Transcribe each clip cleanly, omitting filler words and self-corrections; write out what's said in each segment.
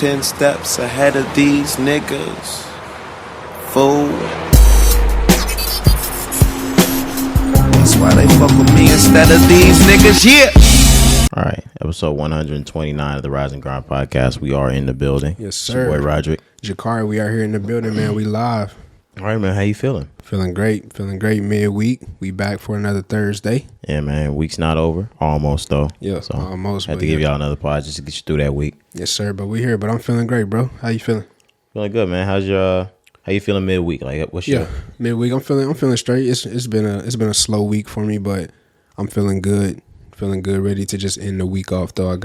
10 steps ahead of these niggas. Fool. That's why they fuck with me instead of these niggas, yeah. All right, episode 129 of the Rise and Grind podcast. We are in the building. Yes, sir. It's your boy Roderick. Cari, we are here in the building, man. We live. All right, man. How you feeling? Feeling great. Midweek. We back for another Thursday. Yeah, man. Week's not over. Almost, though. Yeah, so almost. I had to give y'all another pod just to get you through that week. Yes, sir. But we here. But I'm feeling great, bro. How you feeling? Feeling good, man. How you feeling midweek? Like, what's your... midweek. I'm feeling straight. It's been a slow week for me, but I'm feeling good. Ready to just end the week off, though.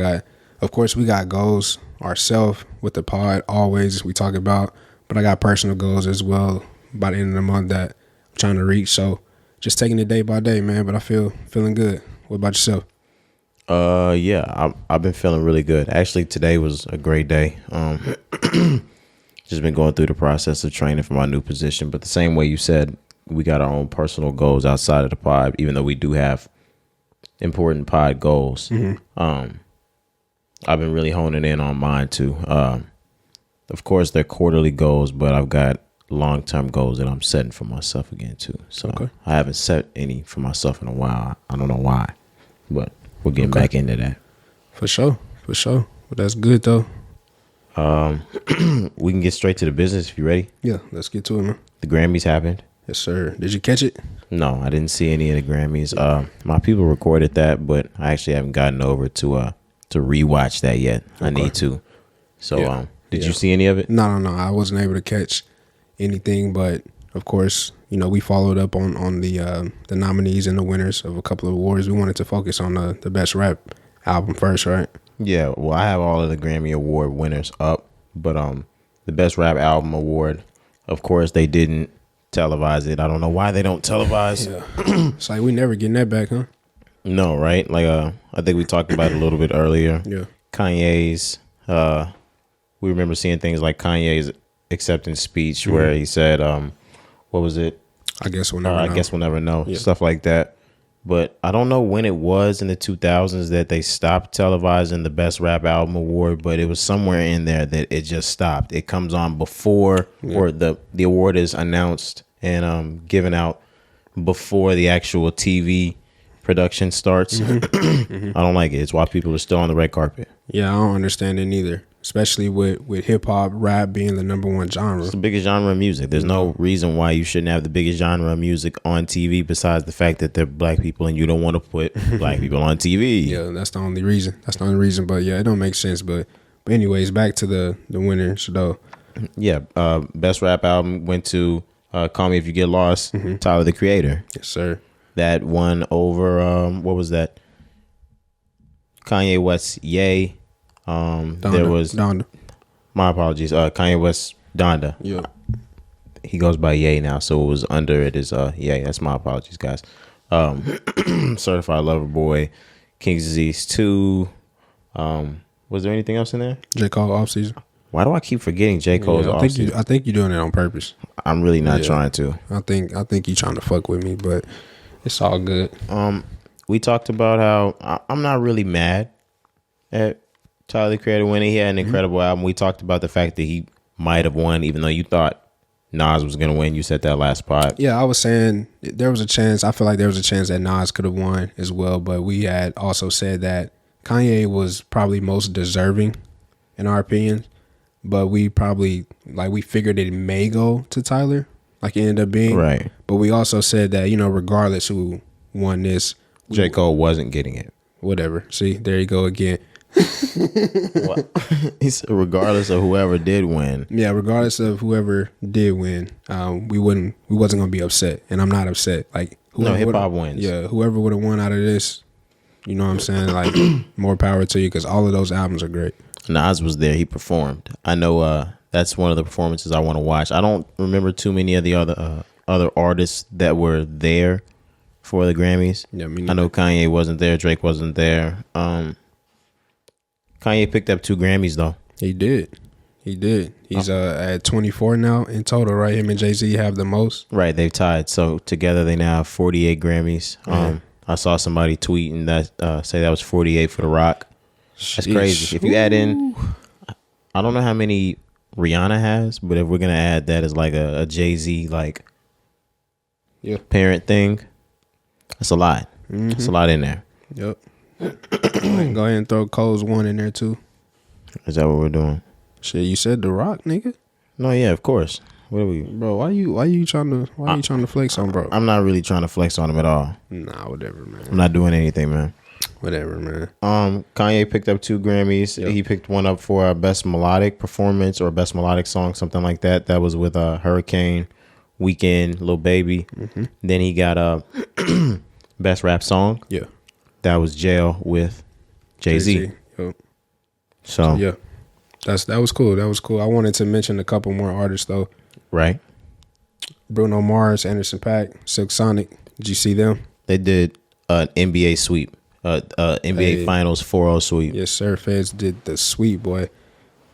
Of course, we got goals ourselves with the pod, always we talk about, but I got personal goals as well by the end of the month that I'm trying to reach. So just taking it day by day, man, but I feeling good. What about yourself? Yeah, I've been feeling really good. Actually, today was a great day. Just been going through the process of training for my new position, but the same way you said, we got our own personal goals outside of the pod, even though we do have important pod goals. Mm-hmm. I've been really honing in on mine too. Of course, they're quarterly goals, but I've got long-term goals that I'm setting for myself again too. So okay. I haven't set any for myself in a while. I don't know why, but we're getting back into that. For sure. Well, that's good though. We can get straight to the business if you're ready. Yeah, let's get to it, man. The Grammys happened. Yes, sir. Did you catch it? No, I didn't see any of the Grammys. My people recorded that, but I actually haven't gotten over to rewatch that yet. Okay. I need to. So, did you see any of it? No. I wasn't able to catch anything, but of course, we followed up on the nominees and the winners of a couple of awards. We wanted to focus on the best rap album first, right? Yeah. Well, I have all of the Grammy Award winners up, but the best rap album award, of course, they didn't televise it. I don't know why they don't televise. Yeah. It's like we never getting that back, huh? No, right? Like I think we talked about it a little bit earlier. Yeah. Kanye's we remember seeing things like Kanye's acceptance speech where he said what was it? I guess we'll never know. I guess we'll never know. Yeah. Stuff like that. But I don't know when it was in the 2000s that they stopped televising the best rap album award, but it was somewhere in there that it just stopped. It comes on before or the award is announced and given out before the actual TV production starts. I don't like it. It's why people are still on the red carpet. Yeah, I don't understand it neither. Especially with hip hop, rap being the number one genre. It's the biggest genre of music. There's no reason why you shouldn't have the biggest genre of music on TV besides the fact that they're black people and you don't want to put black people on TV. Yeah, that's the only reason. But yeah, it don't make sense. But anyways, back to the winners though. Yeah, best rap album went to Call Me If You Get Lost, Tyler, the Creator. Yes, sir. That won over, what was that? Kanye West, Ye. There was Donda. My apologies. Kanye West, Donda. Yeah. He goes by Ye now, so it was under it is Ye. That's my apologies, guys. Certified Lover Boy, King's Disease 2. Was there anything else in there? J. Cole Offseason. Why do I keep forgetting J. Cole's Offseason? I think you're doing it on purpose. I'm really not trying to. I think you're trying to fuck with me, but it's all good. We talked about how I'm not really mad at Tyler, the Creator, winning. He had an incredible album. We talked about the fact that he might have won, even though you thought Nas was going to win. You said that last pod. Yeah, I was saying there was a chance. I feel like there was a chance that Nas could have won as well. But we had also said that Kanye was probably most deserving, in our opinion. But we probably, we figured it may go to Tyler, like it ended up being. Right. But we also said that, regardless who won this, J. Cole wasn't getting it. Whatever. See, there you go again. He said regardless of whoever did win. Yeah, regardless of whoever did win, we wasn't gonna be upset, and I'm not upset. Like hip hop wins. Yeah, whoever would have won out of this, you know what I'm saying? Like more power to you because all of those albums are great. Nas was there. He performed. I know that's one of the performances I want to watch. I don't remember too many of the other artists that were there for the Grammys. Yeah, I know Kanye wasn't there. Drake wasn't there. Kanye picked up 2 Grammys though. He did. He's at 24 now in total, right? Him and Jay-Z have the most. Right, they've tied. So together they now have 48 Grammys. I saw somebody tweeting that say that was 48 for The Rock. That's crazy. If you add in, I don't know how many Rihanna has, but if we're gonna add that as like a Jay-Z like parent thing, that's a lot. That's a lot in there. Yep. Go ahead and throw Cole's one in there too. Is that what we're doing? Shit, you said The Rock, nigga. No, yeah, of course. What are we, bro? Why you trying to flex on, bro? I'm not really trying to flex on him at all. Nah, whatever, man. I'm not doing anything, man. Whatever, man. Kanye picked up 2 Grammys. Yep. He picked one up for best melodic performance or best melodic song, something like that. That was with Hurricane, Weeknd, Lil Baby. Then he got best rap song. Yeah, that was Jail with Jay-Z. Yep. So yeah, that was cool. That was cool. I wanted to mention a couple more artists though. Right. Bruno Mars, Anderson .Paak, Silk Sonic. Did you see them? They did an NBA sweep. NBA Finals 4-0 sweep. Yes, sir. Feds did the sweep, boy.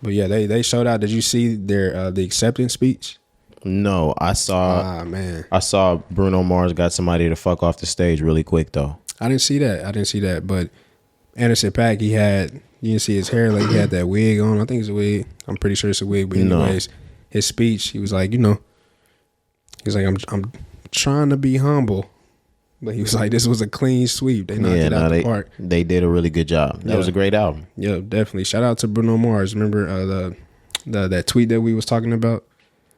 But yeah, they showed out. Did you see their the acceptance speech? No, I saw. Man, I saw Bruno Mars got somebody to fuck off the stage really quick though. I didn't see that. But Anderson .Paak, you didn't see his hair, like he had that wig on. I think it's a wig. I'm pretty sure it's a wig. But anyways, his speech, he was like, he's like, I'm trying to be humble. But he was like, this was a clean sweep. They knocked it out the park. They did a really good job. That was a great album. Yeah, definitely. Shout out to Bruno Mars. Remember that tweet that we was talking about?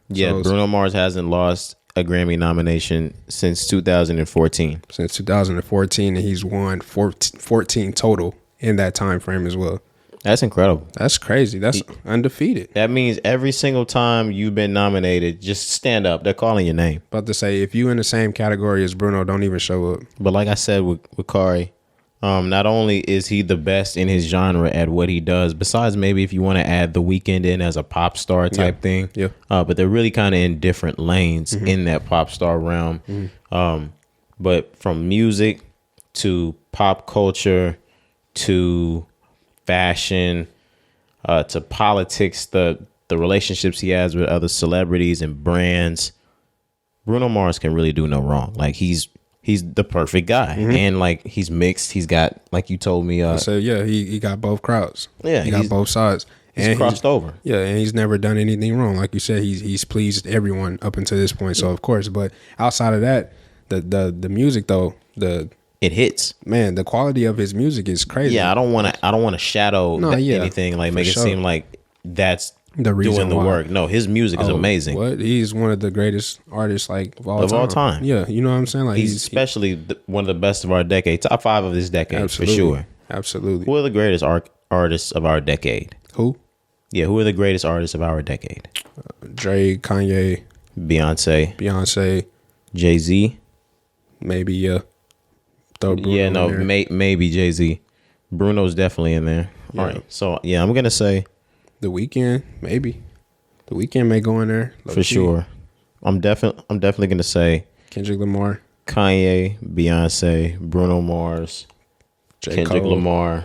Yeah, so Bruno Mars hasn't lost a Grammy nomination since 2014. Since 2014, and he's won 14 total in that time frame as well. That's incredible. That's crazy. That's undefeated. That means every single time you've been nominated, just stand up. They're calling your name. About to say, if you in the same category as Bruno, don't even show up. But like I said with Cari, not only is he the best in his genre at what he does, besides maybe if you want to add The Weeknd in as a pop star type thing, but they're really kind of in different lanes in that pop star realm. But from music to pop culture to fashion to politics, the relationships he has with other celebrities and brands, Bruno Mars can really do no wrong. Like he's the perfect guy, and like he's mixed. He's got, like you told me, so yeah, he got both crowds. Yeah, he got both sides. He's crossed over. Yeah, and he's never done anything wrong. Like you said, he's pleased everyone up until this point. So of course, but outside of that, the music though, it hits. Man, the quality of his music is crazy. Yeah, I don't want to shadow anything, like make it seem like that's the reason doing the work. No, his music is amazing. What? He's one of the greatest artists like of all time. Yeah, you know what I'm saying? Like he's especially one of the best of our decade, top 5 of this decade for sure. Absolutely. Who are the greatest artists of our decade? Who? Yeah, who are the greatest artists of our decade? Drake, Kanye, Beyonce, Jay-Z. Maybe throw Bruno in there. Maybe Jay-Z. Bruno's definitely in there. Yeah. All right, so yeah, I'm gonna say The Weeknd. Maybe The Weeknd may go in there for sure. I'm definitely gonna say Kendrick Lamar, Kanye, Beyonce, Bruno Mars, Kendrick Lamar.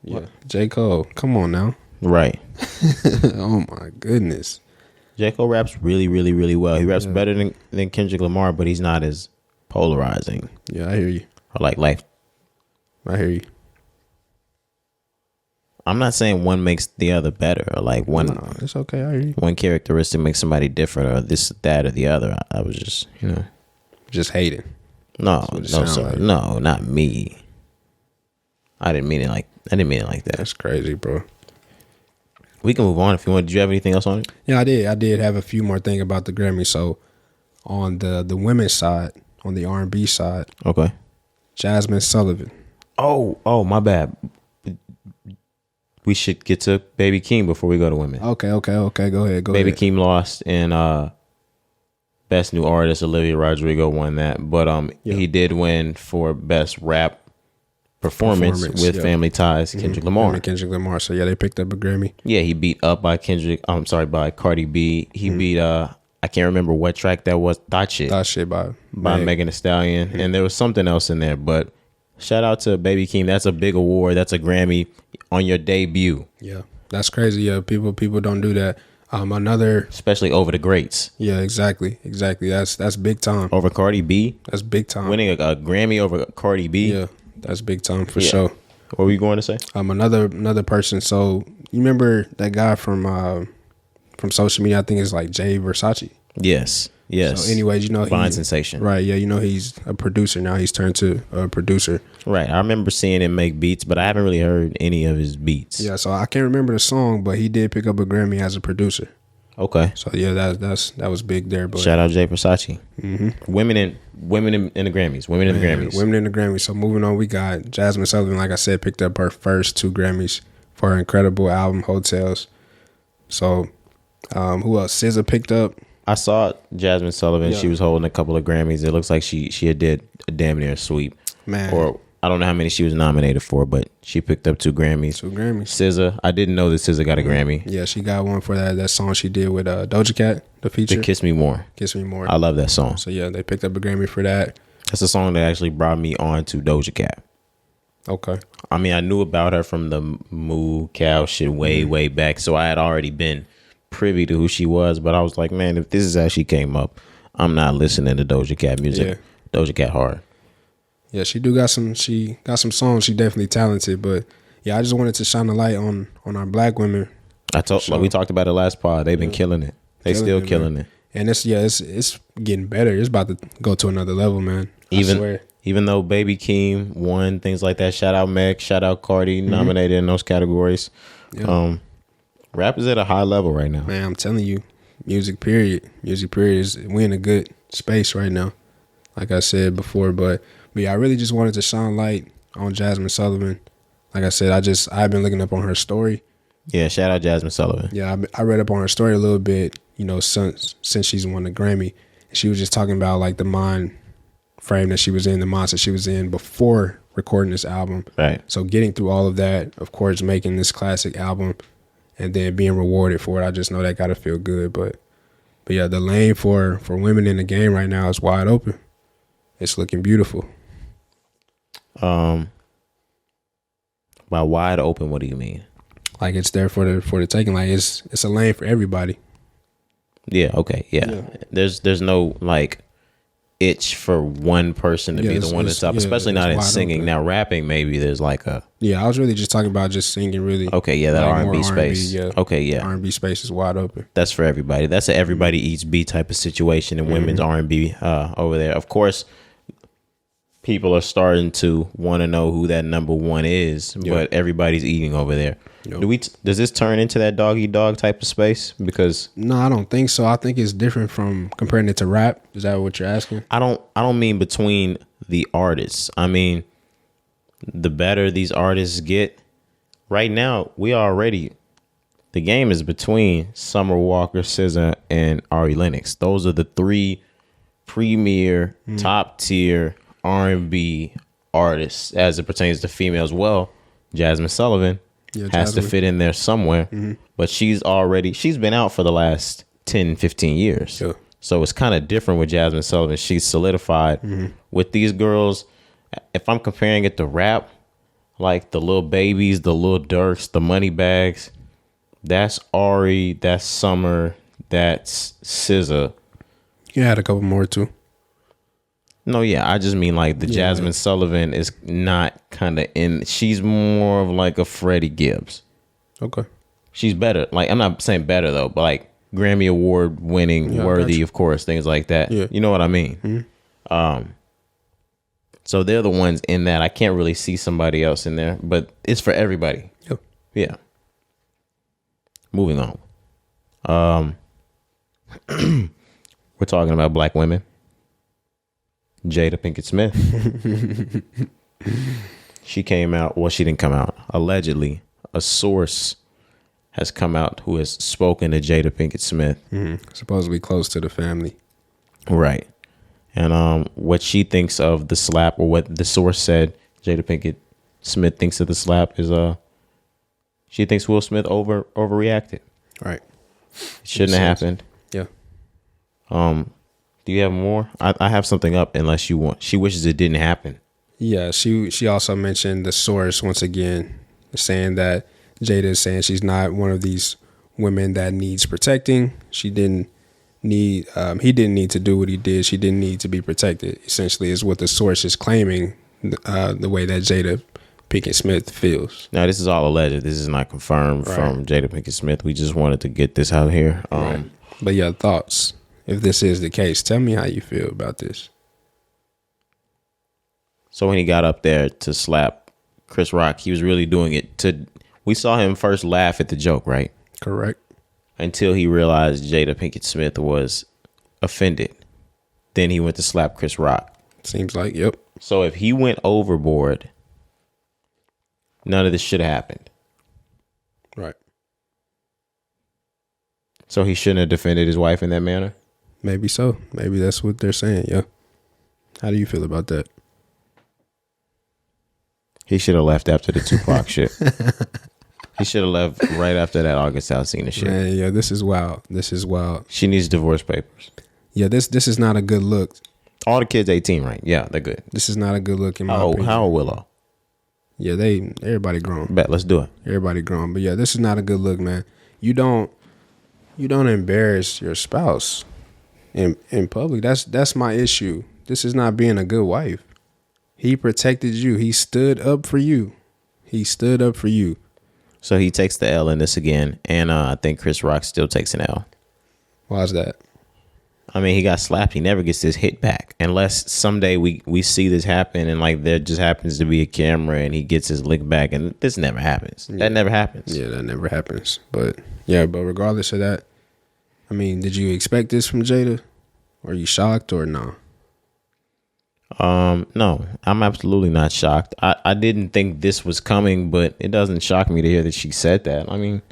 Yeah, J. Cole. Come on now. Right. Oh my goodness. J. Cole raps really, really, really well. He raps better than Kendrick Lamar, but he's not as polarizing. Yeah, I hear you. Or like life. I hear you. I'm not saying one makes the other better, or like one. No, it's okay. I hear you. One characteristic makes somebody different, or this, that, or the other. I was just, just hating. No, sir. Like. No, not me. I didn't mean it like that. That's crazy, bro. We can move on if you want. Did you have anything else on it? Yeah, I did. I did have a few more things about the Grammy. So, on the women's side, on the R&B side, okay, Jasmine Sullivan. Oh, my bad. We should get to Baby Keem before we go to women. Okay. Go ahead. Baby Keem lost, and Best New Artist, Olivia Rodrigo won that. But he did win for Best Rap Performance with Family Ties, Kendrick Lamar. Kendrick Lamar. So yeah, they picked up a Grammy. Yeah, he beat up by by Cardi B. He beat I can't remember what track that was. That shit by Megan Thee Stallion, and there was something else in there. But shout out to Baby Keem. That's a big award. That's a Grammy on your debut. Yeah, that's crazy. Yeah, people don't do that. Another, especially over the greats. Yeah, exactly. That's big time. Over Cardi B. That's big time. Winning a Grammy over Cardi B. Yeah. That's big time for sure. What were you going to say? Another person. So you remember that guy from social media? I think it's like Jay Versace. Yes. So anyways, Blind Sensation. Right, yeah, he's a producer now. He's turned to a producer. Right. I remember seeing him make beats, but I haven't really heard any of his beats. Yeah, so I can't remember the song, but he did pick up a Grammy as a producer. Okay. So yeah, that was big there. But shout out Jay Versace. Mm-hmm. Women in the Grammys. Women in the Grammys. So moving on, we got Jasmine Sullivan. Like I said, picked up her first 2 Grammys for her incredible album Hotels. So who else? SZA picked up. I saw Jasmine Sullivan. Yeah. She was holding a couple of Grammys. It looks like she did a damn near sweep. Man. Or I don't know how many she was nominated for, but she picked up 2 Grammys. 2 Grammys. SZA, I didn't know that SZA got a Grammy. Yeah, she got one for that song she did with Doja Cat, the feature. The Kiss Me More. Kiss Me More. I love that song. So yeah, they picked up a Grammy for that. That's a song that actually brought me on to Doja Cat. Okay. I mean, I knew about her from the Moo Cow shit way back, so I had already been privy to who she was, but I was like, man, if this is how she came up, I'm not listening to Doja Cat music. Yeah. Doja Cat hard. Yeah, she got some songs. She definitely talented, but yeah, I just wanted to shine a light on our black women. Like we talked about it last pod. They've been killing it. They still killing it. And it's getting better. It's about to go to another level, man. I swear. Even though Baby Keem won, things like that. Shout out Meg, shout out Cari, nominated in those categories. Yeah. Rap is at a high level right now. Man, I'm telling you, music period is, we in a good space right now. Like I said before, but yeah, I really just wanted to shine light on Jasmine Sullivan. Like I said, I've been looking up on her story. Yeah, shout out Jasmine Sullivan. Yeah, I read up on her story a little bit, since she's won the Grammy. And she was just talking about like the mind frame that she was in, the mindset she was in before recording this album. Right. So getting through all of that, of course, making this classic album and then being rewarded for it, I just know that gotta feel good. But yeah, the lane for women in the game right now is wide open. It's looking beautiful. By wide open, what do you mean? Like it's there for the taking. Like it's a lane for everybody. Yeah. Okay. Yeah. There's no like itch for one person to be the one that's up, especially not in singing. Open. Now rapping, maybe there's like a. Yeah, I was really just talking about just singing. Really. Okay. Yeah, that like R&B space. Yeah. Okay. Yeah. R&B space is wide open. That's for everybody. That's an everybody eats beat type of situation in women's R&B over there. Of course, people are starting to want to know who that number one is, but everybody's eating over there. Yep. Does this turn into that doggy dog type of space? Because no, I don't think so. I think it's different from comparing it to rap. Is that what you're asking? I don't mean between the artists. I mean, the better these artists get. Right now, the game is between Summer Walker, SZA, and Ari Lennox. Those are the 3 premier top tier R&B artists as it pertains to females. Well, Jasmine Sullivan has to fit in there somewhere, but she's been out for the last 10, 15 years. Sure. So it's kind of different with Jasmine Sullivan. She's solidified. With these girls, if I'm comparing it to rap, like the Lil Babies, the Lil Durks, the Money Bags, that's Ari, that's Summer, that's SZA. You had a couple more too. No, yeah, I just mean like the Jasmine Sullivan is not kind of in. She's more of like a Freddie Gibbs. Okay. She's better. Like, I'm not saying better though, but like Grammy Award winning, worthy, of course, things like that. Yeah. You know what I mean? So they're the ones in that. I can't really see somebody else in there, but it's for everybody. Yep. Yeah. Moving on. We're talking about black women. Jada Pinkett Smith. She came out. Well, she didn't come out. Allegedly, a source has come out who has spoken to Jada Pinkett Smith. Supposedly close to the family. Right. And what she thinks of the slap, or what the source said Jada Pinkett Smith thinks of the slap, is she thinks Will Smith overreacted. Right. It shouldn't have happened. Yeah. Do you have more? I have something up unless you want. She wishes it didn't happen. Yeah, she also mentioned the source once again, saying that Jada is saying she's not one of these women that needs protecting. He didn't need to do what he did. She didn't need to be protected, essentially, is what the source is claiming, the way that Jada Pinkett Smith feels. Now, this is all alleged. This is not confirmed from Jada Pinkett Smith. We just wanted to get this out here. Right. But yeah, thoughts. If this is the case, tell me how you feel about this. So when he got up there to slap Chris Rock, he was really doing it to... We saw him first laugh at the joke, right? Correct. Until he realized Jada Pinkett Smith was offended. Then he went to slap Chris Rock. Seems like, yep. So if he went overboard, none of this should have happened. Right. So he shouldn't have defended his wife in that manner? Maybe so. Maybe that's what they're saying, yeah. How do you feel about that? He should have left after the Tupac shit. He should have left right after that August Alsina shit. Man, yeah, this is wild. This is wild. She needs divorce papers. Yeah, this is not a good look. All the kids 18, right? Yeah, they're good. This is not a good look in my opinion. How old Willow? Yeah, everybody grown. Bet, let's do it. Everybody grown. But yeah, this is not a good look, man. You don't embarrass your spouse in public. That's my issue. This is not being a good wife. He protected you. He stood up for you. So he takes the L in this again, and I think Chris Rock still takes an L. Why's that? I mean, he got slapped. He never gets this hit back unless someday we see this happen and like there just happens to be a camera and he gets his lick back, and this never happens. Yeah. That never happens. Yeah, that never happens. But yeah, but regardless of that, I mean, did you expect this from Jada? Were you shocked or no? No, I'm absolutely not shocked. I didn't think this was coming, but it doesn't shock me to hear that she said that. I mean,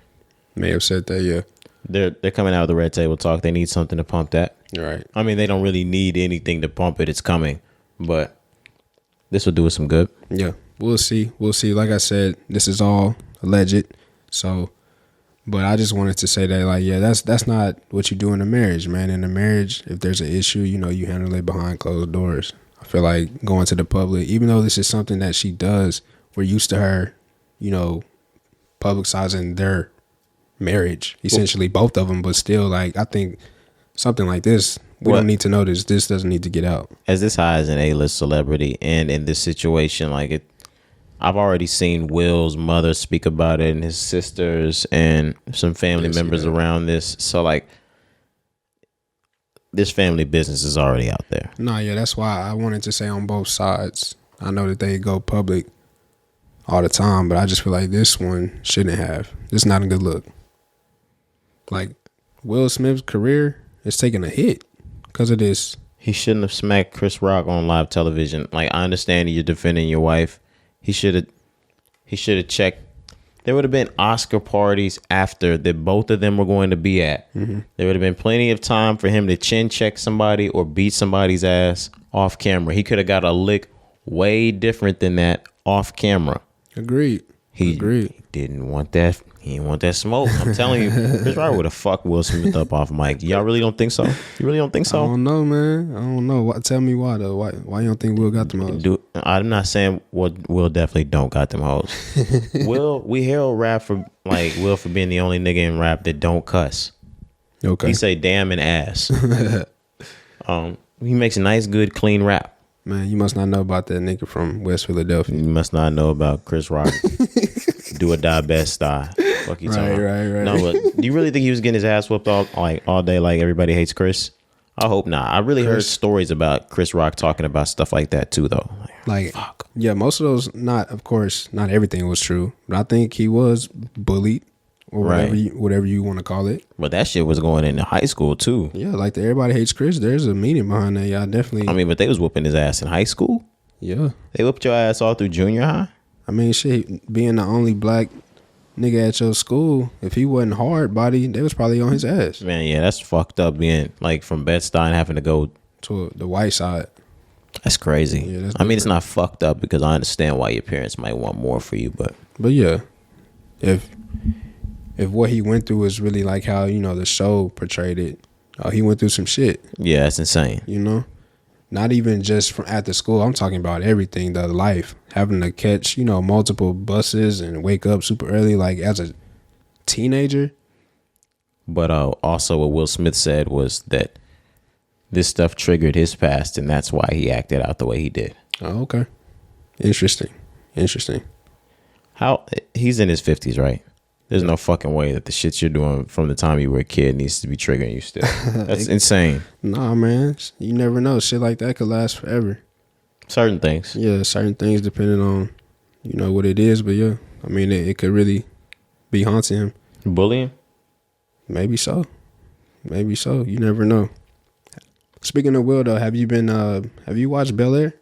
may have said that, yeah. They're coming out of the red table talk. They need something to pump that. Right. I mean, they don't really need anything to pump it. It's coming, but this will do us some good. Yeah, we'll see. We'll see. Like I said, this is all alleged. So, but I just wanted to say that, like, yeah, that's not what you do in a marriage, man. In a marriage, if there's an issue, you know, you handle it behind closed doors. I feel like going to the public, even though this is something that she does, we're used to her, you know, publicizing their marriage, essentially both of them. But still, like, I think something like this, we don't need to know this. This doesn't need to get out. As this high as an A-list celebrity, and in this situation, like it, I've already seen Will's mother speak about it, and his sisters, and some family members around this. So, like, this family business is already out there. No, yeah, that's why I wanted to say on both sides. I know that they go public all the time, but I just feel like this one shouldn't have. This is not a good look. Like, Will Smith's career is taking a hit because of this. He shouldn't have smacked Chris Rock on live television. Like, I understand you're defending your wife. He should have checked. There would have been Oscar parties after that both of them were going to be at. Mm-hmm. There would have been plenty of time for him to chin check somebody or beat somebody's ass off camera. He could have got a lick way different than that off camera. Agreed. He didn't want that. He didn't want that smoke. I'm telling you, Chris Rock would have fucked Will Smith up off mic. Y'all really don't think so? You really don't think so? I don't know, man. I don't know. Tell me why, though. Why you don't think Will got them hoes? I'm not saying Will definitely don't got them hoes. We herald rap for, like, Will for being the only nigga in rap that don't cuss. Okay. He say damn and ass. He makes a nice, good, clean rap. Man, you must not know about that nigga from West Philadelphia. You must not know about Chris Rock. Do or die best style. Fuck you talking about. Right. No, but do you really think he was getting his ass whooped all day like everybody hates Chris? I hope not. I really heard stories about Chris Rock talking about stuff like that too, though. Like, fuck. Yeah, most of those, of course, not everything was true, but I think he was bullied or whatever you want to call it. But that shit was going into high school too. Yeah, like the Everybody Hates Chris. There's a meaning behind that. Y'all definitely. I mean, but they was whooping his ass in high school. Yeah, they whooped your ass all through junior high. I mean, shit, being the only black nigga at your school, if he wasn't hard body, they was probably on his ass. Man, yeah, that's fucked up being like from Bed-Stuy having to go to the white side. That's crazy. Yeah, I mean, it's not fucked up because I understand why your parents might want more for you, but yeah, if what he went through was really like how, you know, the show portrayed it, he went through some shit. Yeah, that's insane. You know, not even just from after school. I'm talking about everything, the life, having to catch, you know, multiple buses and wake up super early, like as a teenager. But also what Will Smith said was that this stuff triggered his past, and that's why he acted out the way he did. Oh, okay. Interesting. How he's in his 50s, right? There's no fucking way that the shit you're doing from the time you were a kid needs to be triggering you still. That's insane. Nah, man. You never know. Shit like that could last forever. Certain things. Yeah, certain things depending on, what it is. But yeah, I mean, it could really be haunting him. Bullying? Maybe so. Maybe so. You never know. Speaking of Will, though, have you watched Bel Air?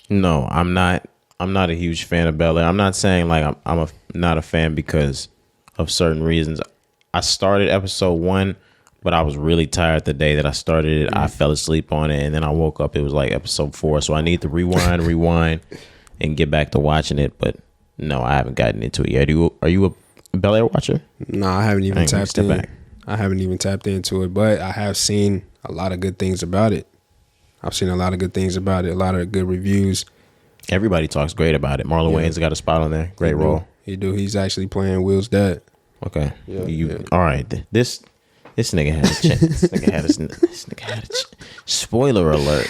No, I'm not. I'm not a huge fan of Bel Air. I'm not saying like I'm not a fan because of certain reasons. I started episode 1, but I was really tired the day that I started it. I fell asleep on it, and then I woke up. It was like episode 4, so I need to rewind, and get back to watching it. But no, I haven't gotten into it yet. Are you a Bel Air watcher? No, I haven't even tapped in. I haven't even tapped into it, but I have seen a lot of good things about it. A lot of good reviews. Everybody talks great about it. Marlon Wayans got a spot on there. Great role. He do. He's actually playing Will's dad. Okay. All right. This nigga had a chance. This nigga had a spoiler alert.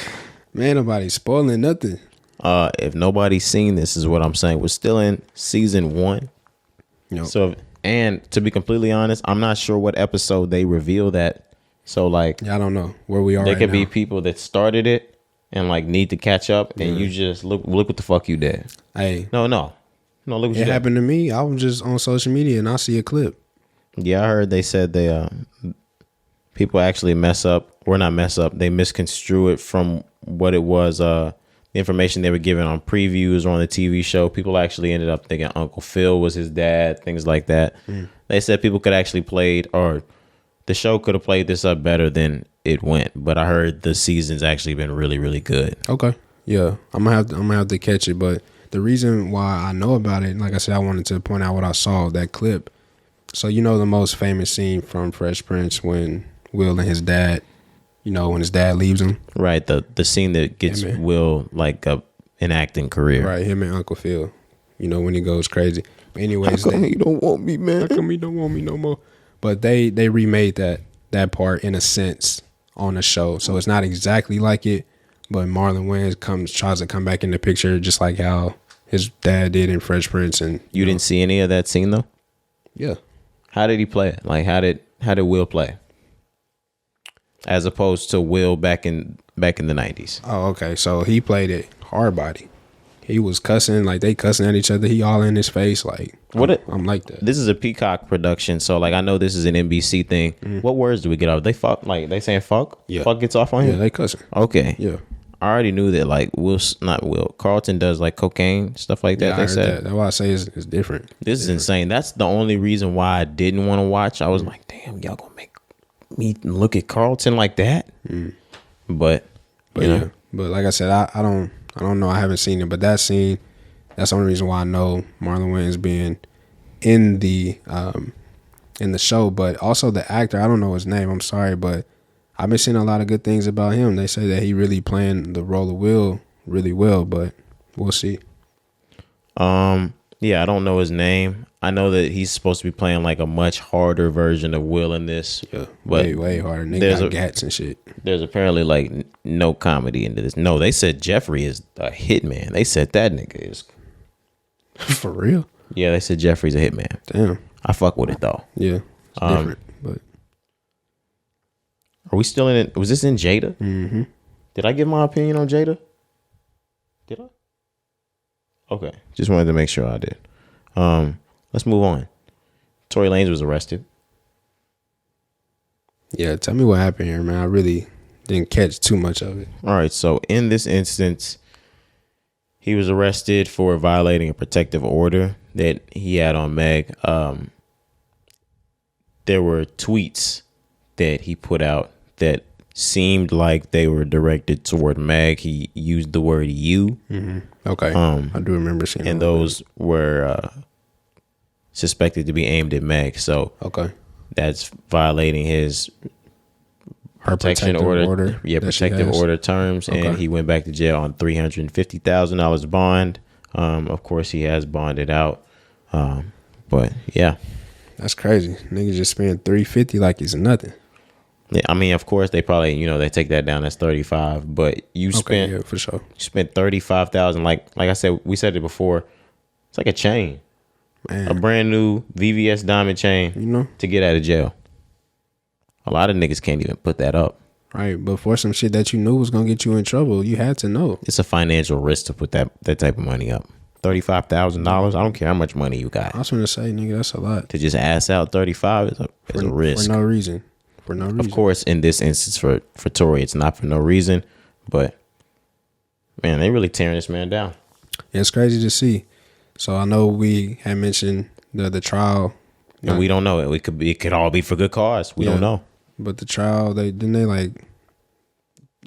Man, nobody's spoiling nothing. If nobody's seen this, is what I'm saying. We're still in season 1. Yep. So, and to be completely honest, I'm not sure what episode they reveal that. So, like, I don't know where we are. There right could now. be people that started it and like need to catch up, and you just look what the fuck you did. Hey, no, look what you did. It happened to me. I was just on social media and I see a clip. Yeah, I heard they said they people actually mess up, or not mess up. They misconstrue it from what it was. The information they were given on previews or on the TV show. People actually ended up thinking Uncle Phil was his dad, things like that. They said people could actually played, or the show could have played this up better than it went. But I heard the season's actually been really, really good. Okay, yeah, I'm gonna have to catch it. But the reason why I know about it, like I said, I wanted to point out what I saw, that clip. So the most famous scene from Fresh Prince when Will and his dad, when his dad leaves him. Right, the scene that gets Will like an acting career. Right, him and Uncle Phil. When he goes crazy. But anyways, how come you don't want me, man? How come you don't want me no more? But they remade that part in a sense on the show, so it's not exactly like it. But Marlon Wayans tries to come back in the picture, just like how his dad did in Fresh Prince. And you didn't see any of that scene though? Yeah. How did he play it? Like how did Will play? As opposed to Will back in the 90s. Oh, okay. So he played it hard body. He was cussing, like they cussing at each other. He all in his face, like I'm like that. This is a Peacock production, so like I know this is an NBC thing. What words do we get off? They fuck, like they saying fuck? Yeah. Fuck gets off on here? Yeah, they cussing. Okay. Yeah. I already knew that like Carlton does like cocaine, stuff like that. Yeah, they said. That's why I say it's different. This is insane. That's the only reason why I didn't want to watch. I was like, damn, y'all gonna make me look at Carlton like that? But yeah. But like I said, I don't know. I haven't seen it, but that scene, that's the only reason why I know Marlon Wayans being in the show. But also the actor, I don't know his name. I'm sorry, but I've been seeing a lot of good things about him. They say that he really playing the role of Will really well, but we'll see. Yeah, I don't know his name. I know that he's supposed to be playing like a much harder version of Will in this. Yeah, but way harder. They got gats and shit. There's apparently like no comedy into this. No, they said Jeffrey is a hitman. They said that nigga is for real. Yeah, they said Jeffrey's a hitman. Damn, I fuck with it though. Yeah, it's different. But are we still in it? Was this in Jada? Mm-hmm. Did I give my opinion on Jada? Did I? Okay, just wanted to make sure I did. Let's move on. Tory Lanez was arrested. Yeah, tell me what happened here, man. I really didn't catch too much of it. All right, so in this instance, he was arrested for violating a protective order that he had on Meg. There were tweets that he put out that seemed like they were directed toward Meg. He used the word "you." Mm-hmm. Okay, I do remember seeing. And those were suspected to be aimed at Meg. So okay, that's violating his protection order. Yeah, protective order terms. Okay. And he went back to jail on $350,000 bond. Of course, he has bonded out. But yeah, that's crazy. Niggas just spend $350 like it's nothing. Yeah, I mean, of course, they probably they take that down as 35. But you spent yeah, for sure. You spent $35,000. Like I said, we said it before. It's like a chain. Man. a brand new VVS diamond chain, You know? to get out of jail. A lot of niggas can't even put that up. Right, but for some shit that you knew was gonna get you in trouble, you had to know. It's a financial risk to put that type of money up. $35,000. I don't care how much money you got. I was gonna say, nigga, that's a lot. To just ass out 35 is a risk. For no reason. For no reason. Of course, in this instance for Tory, it's not for no reason. But man, they really tearing this man down. Yeah, it's crazy to see. So I know we had mentioned the trial, And we don't know. It could all be for good cause. We don't know. But the trial, they like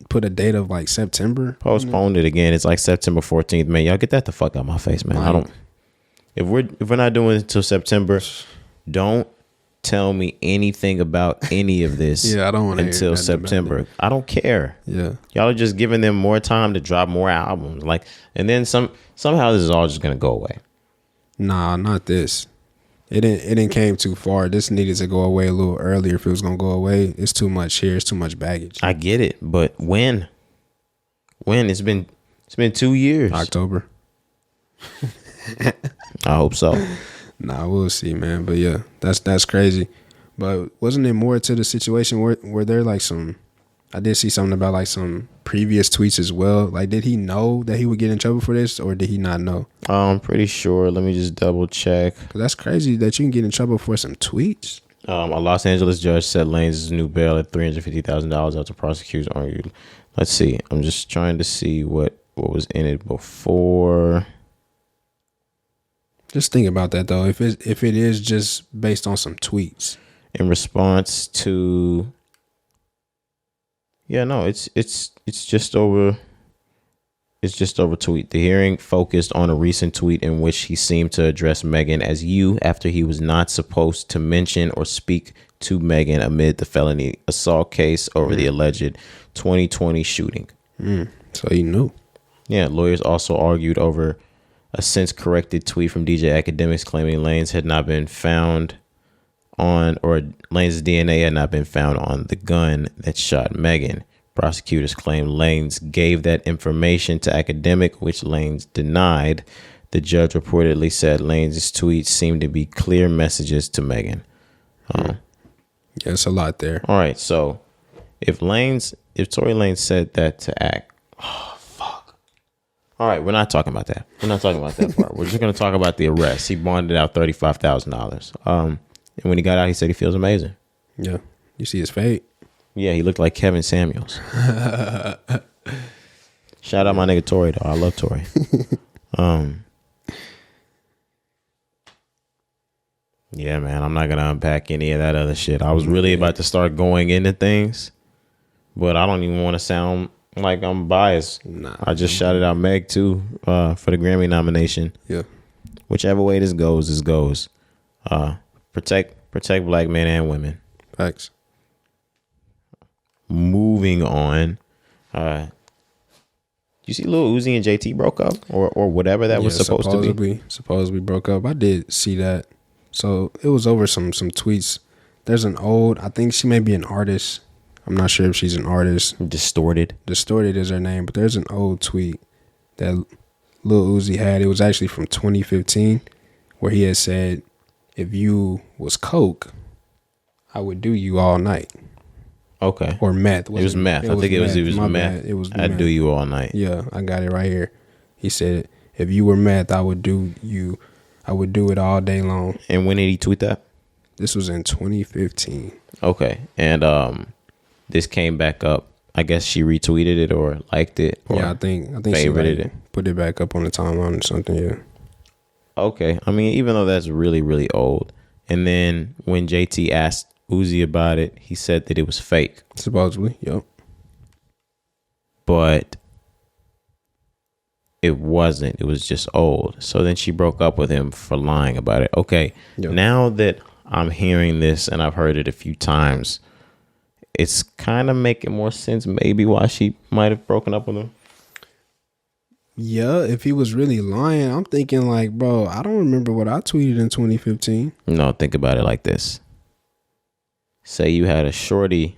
put a date of like September. Postponed it again. It's like September 14th. Man, y'all get that the fuck out my face, man. I don't. If we're not doing it until September, don't tell me anything about any of this. Yeah, I don't want to until September. I don't care. Yeah, y'all are just giving them more time to drop more albums. Like, and then somehow this is all just gonna go away. Nah, not this. It didn't came too far. This needed to go away a little earlier. If it was gonna go away, it's too much here. It's too much baggage. I get it, but when? It's been 2 years. October. I hope so. Nah, we'll see, man. But yeah, that's crazy. But wasn't there more to the situation where there like some? I did see something about like some previous tweets as well. Like, did he know that he would get in trouble for this, or did he not know? I'm pretty sure. Let me just double check. 'Cause that's crazy that you can get in trouble for some tweets. A Los Angeles judge set Lane's new bail at $350,000 after prosecutors argued. Let's see. I'm just trying to see what was in it before. Just think about that though. If it is just based on some tweets. In response to, yeah, no, it's just over. It's just over tweet. The hearing focused on a recent tweet in which he seemed to address Megan as you after he was not supposed to mention or speak to Megan amid the felony assault case over the alleged 2020 shooting. So he knew. Yeah, lawyers also argued over a since corrected tweet from DJ Academics claiming Lane's had not been found on, or Lane's DNA had not been found on the gun that shot Megan. Prosecutors claim Lane's gave that information to Academic, which Lane's denied. The judge reportedly said Lane's tweets seemed to be clear messages to Megan. Yeah, it's a lot there. All right, so if Tory Lanez said that to Act, oh fuck. All right, we're not talking about that. We're not talking about that part. We're just gonna talk about the arrest. He bonded out $35,000. And when he got out, he said he feels amazing. Yeah, you see his fate. Yeah, he looked like Kevin Samuels. Shout out my nigga Tory though. I love Tory. Yeah, man, I'm not gonna unpack any of that other shit. I was really about to start going into things, but I don't even want to sound like I'm biased. Nah. I just shouted out Meg too for the Grammy nomination. Yeah. Whichever way this goes, Protect black men and women. Facts. Moving on. You see Lil Uzi and JT broke up or whatever that was supposed to be? Supposedly broke up. I did see that. So it was over some tweets. There's an old, I think she may be an artist. I'm not sure if she's an artist. Distorted is her name, but there's an old tweet that Lil Uzi had. It was actually from 2015 where he had said, if you was coke, I would do you all night. Okay. Or meth. It was meth. I think it was meth. It was I'd meth. do you all night. Yeah, I got it right here. He said, if you were meth, I would do it all day long. And when did he tweet that? This was in 2015. Okay. And this came back up. I guess she retweeted it or liked it. Or Yeah, I think she favorited it. put it back up on the timeline or something, yeah. Okay. I mean, even though that's really, really old. And then when JT asked Uzi about it, he said that it was fake. Supposedly, yep. But it wasn't. It was just old. So then she broke up with him for lying about it. Okay. Yep. Now that I'm hearing this and I've heard it a few times, it's kind of making more sense maybe why she might have broken up with him. Yeah, if he was really lying, I'm thinking like, bro, I don't remember what I tweeted in 2015. No, think about it like this. Say you had a shorty.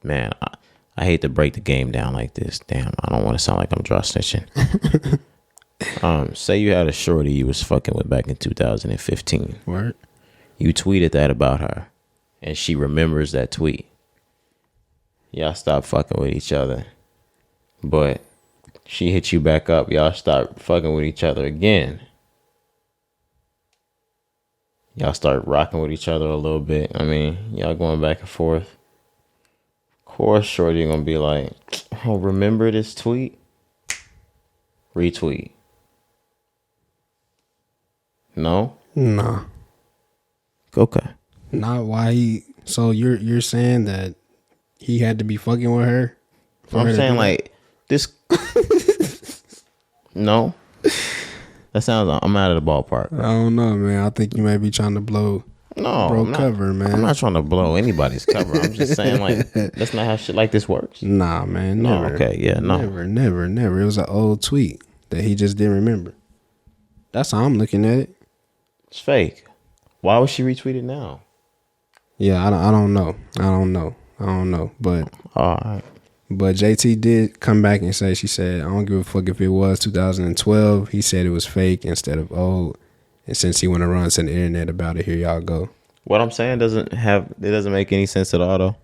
Man, I hate to break the game down like this. Damn, I don't want to sound like I'm draw snitching. Say you had a shorty you was fucking with back in 2015. Word. You tweeted that about her, and she remembers that tweet. Y'all stop fucking with each other, but she hit you back up. Y'all start fucking with each other again. Y'all start rocking with each other a little bit. I mean, y'all going back and forth. Of course, shorty gonna be like, "Oh, remember this tweet?" Retweet. No. Nah. Okay. Not why he. So you're saying that he had to be fucking with her? I'm saying like this. No. That sounds. I'm out of the ballpark. I don't know, man. I think you may be trying to blow. No, bro, I'm not, cover, man. I'm not trying to blow anybody's cover. I'm just saying like that's not how shit like this works. Nah, man. No. Never. Okay. Yeah. No. Never. It was an old tweet that he just didn't remember. That's how I'm looking at it. It's fake. Why would she retweet it now? Yeah, I don't know. But All right. But JT did come back and say, she said, I don't give a fuck if it was 2012. He said it was fake instead of old. And since he went around to the internet about it, here y'all go. What I'm saying doesn't make any sense at all though.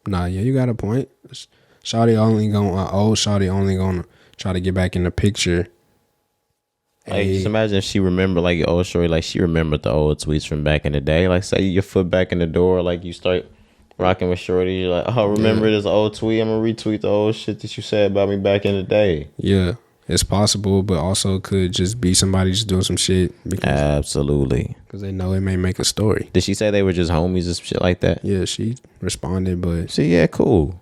Nah, yeah, you got a point. Shawty only gonna try to get back in the picture. Like, just imagine if she remembered, like, your old story, like, she remembered the old tweets from back in the day. Like, say your foot back in the door, like, you start rocking with shorty, you're like, oh, remember this old tweet? I'm gonna retweet the old shit that you said about me back in the day. Yeah, it's possible, but also could just be somebody just doing some shit. Absolutely. Because they know it may make a story. Did she say they were just homies or some shit like that? Yeah, she responded, but... See, yeah, cool.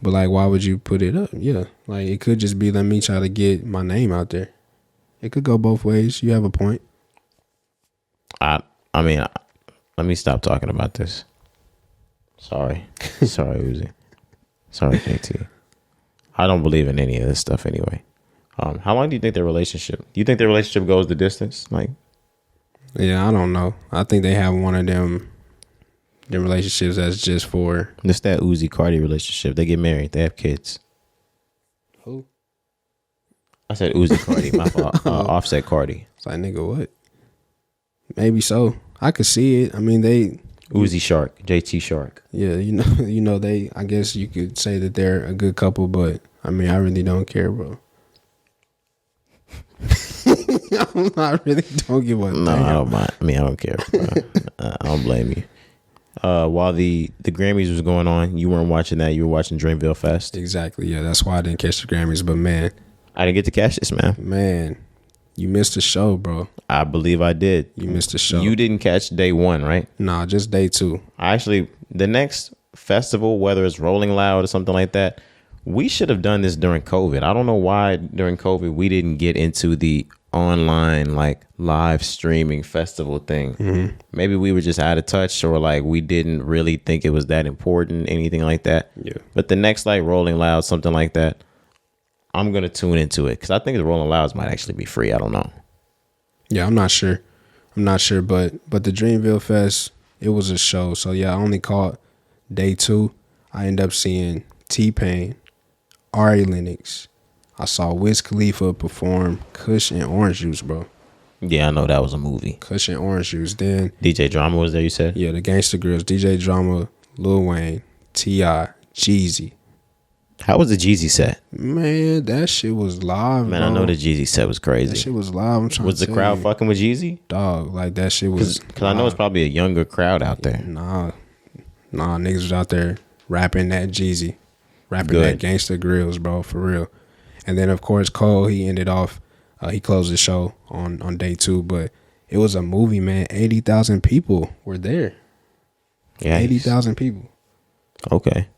But, like, why would you put it up? Yeah, like, it could just be, let me try to get my name out there. It could go both ways. You have a point. I mean, let me stop talking about this. Sorry, Uzi. Sorry, JT. I don't believe in any of this stuff anyway. How long do you think their relationship? Do you think their relationship goes the distance? Like, yeah, I don't know. I think they have one of them relationships that's just for. It's that Uzi Cari relationship. They get married. They have kids. Who? I said Uzi Cari. My fault. Offset Cardi. It's like, nigga, what? Maybe so. I could see it. I mean, they. Uzi Shark, JT Shark. Yeah, you know, they. I guess you could say that they're a good couple, but I mean, I really don't care, bro. I really don't give a damn. No, I don't mind. I mean, I don't care. I don't blame you. While the Grammys was going on, you weren't watching that. You were watching Dreamville Fest. Exactly. Yeah, that's why I didn't catch the Grammys. But man, I didn't get to catch this, man. Man, you missed the show, bro. I believe I did. You missed the show. You didn't catch day one, right? Nah, just day two. Actually, the next festival, whether it's Rolling Loud or something like that, we should have done this during COVID. I don't know why during COVID we didn't get into the online, like, live streaming festival thing. Mm-hmm. Maybe we were just out of touch, or like we didn't really think it was that important, anything like that. Yeah. But the next, like, Rolling Loud, something like that, I'm gonna tune into it because I think the Rolling Louds might actually be free. I don't know. Yeah, I'm not sure, but the Dreamville Fest, it was a show. So yeah, I only caught day two. I ended up seeing T-Pain, Ari Lennox. I saw Wiz Khalifa perform Kush and Orange Juice, bro. Yeah, I know that was a movie. Kush and Orange Juice. Then DJ Drama was there, you said? Yeah, the Gangsta Grills, DJ Drama, Lil Wayne, T.I., Jeezy. How was the Jeezy set? Man, that shit was live, Man, bro. I know the Jeezy set was crazy. That shit was live. I'm trying was to the crowd you. fucking with Jeezy? Dog, like that shit was. Because I know it's probably a younger crowd out there. Nah, niggas was out there rapping that Jeezy, rapping Good. that Gangsta Grills, bro, for real. And then of course Cole, he ended off. He closed the show on day two, but it was a movie, man. 80,000 people were there. Yeah, 80,000 people. Okay.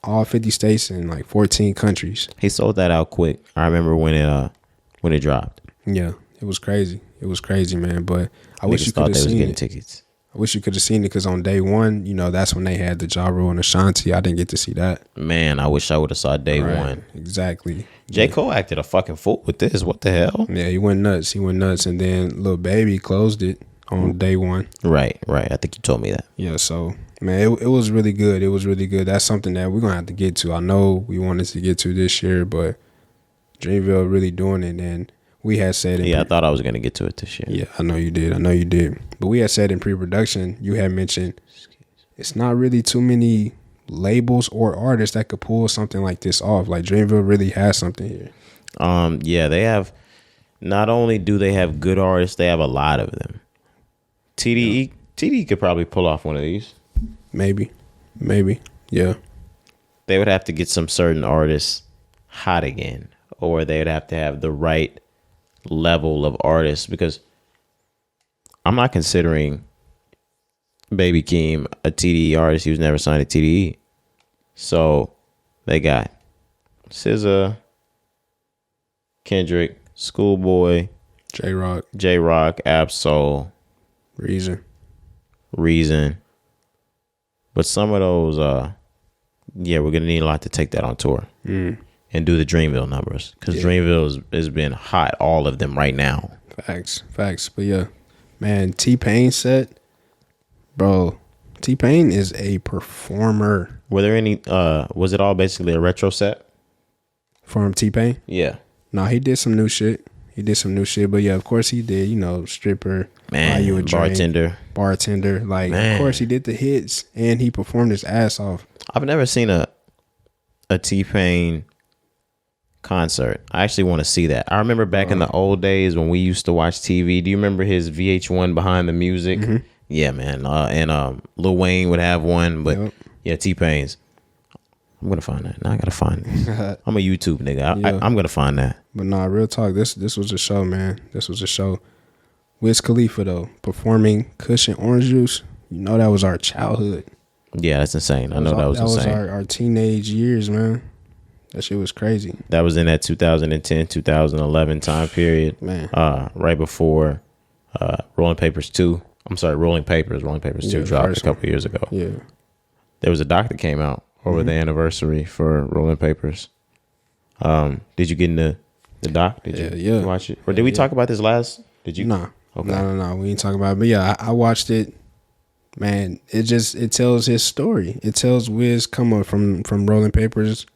All 50 states and like 14 countries. He sold that out quick. I remember when it dropped. Yeah, it was crazy. It was crazy, man. But I Niggas wish you thought could have they was seen getting it. tickets. I wish you could have seen it because on day one, that's when they had the Ja Rule and Ashanti. I didn't get to see that. Man, I wish I would have saw day Right, one. Exactly. J. Cole acted a fucking fool with this. What the hell? Yeah, he went nuts. And then Lil Baby closed it on day one. Right. I think you told me that. Yeah, so, man, it was really good. It was really good. That's something that we're going to have to get to. I know we wanted to get to this year, but Dreamville really doing it. And we had said. I thought I was gonna get to it this year. Yeah, I know you did. But we had said in pre-production, you had mentioned it's not really too many labels or artists that could pull something like this off. Like Dreamville really has something here. Yeah, they have. Not only do they have good artists, they have a lot of them. TDE could probably pull off one of these. Maybe, yeah. They would have to get some certain artists hot again, or they would have to have the right level of artists, because I'm not considering Baby Keem a TDE artist. He was never signed to TDE. So they got SZA, Kendrick, Schoolboy, J-Rock, Absol, Reason. But some of those, we're going to need a lot to take that on tour and do the Dreamville numbers, because Dreamville has been hot, all of them right now. Facts. But yeah, man, T-Pain set, bro, T-Pain is a performer. Were there any, was it all basically a retro set? From T-Pain? Yeah. No, he did some new shit. But yeah, of course he did, stripper, buy you a drink, bartender. Like, man. Of course he did the hits and he performed his ass off. I've never seen a T-Pain concert. I actually want to see that. I remember back in the old days when we used to watch TV. Do you remember his VH1 Behind the Music? Mm-hmm. Yeah, man. And Lil Wayne would have one, but yeah, T-Pain's. I'm gonna find that. Now I gotta find this. I'm a YouTube nigga. I'm gonna find that. But nah, real talk. This was a show, man. This was a show. Wiz Khalifa though, performing Kush and Orange Juice. That was our childhood. Yeah, that's insane. I know that was insane. That was our teenage years, man. That shit was crazy. That was in that 2010, 2011 time period. Man. Right before Rolling Papers 2. I'm sorry, Rolling Papers 2 dropped a couple years ago. Yeah. There was a doc that came out over the anniversary for Rolling Papers. Did you get in the doc? Did you watch it? Or did we talk about this last? Did you? Nah. Okay. No. We ain't talking about it. But yeah, I watched it. Man, it tells his story. It tells Wiz coming from Rolling Papers.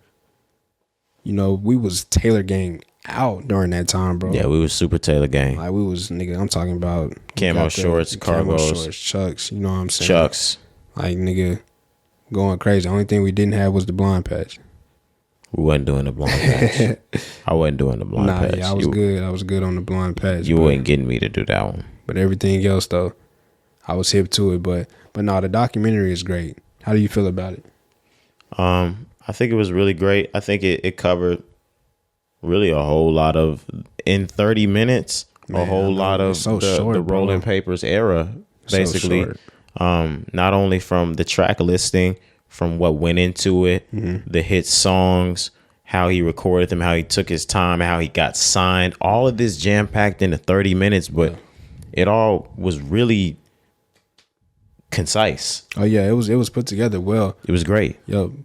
We was Taylor Gang out during that time, bro. Yeah, we was super Taylor Gang. Like, we was, nigga, I'm talking about camo shorts, cargos, Chucks, you know what I'm saying? Chucks. Like, nigga, going crazy. The only thing we didn't have was the blonde patch. We wasn't doing the blonde patch. I wasn't doing the blonde patch. Yeah, I was good. I was good on the blonde patch. You wasn't getting me to do that one. But everything else, though, I was hip to it. But no, the documentary is great. How do you feel about it? I think it was really great. I think it covered really a whole lot of, in 30 minutes, a whole lot of the Rolling Papers era, basically. Not only from the track listing, from what went into it, the hit songs, how he recorded them, how he took his time, how he got signed, all of this jam packed into 30 minutes, but it all was really concise. Oh yeah, it was put together well. It was great.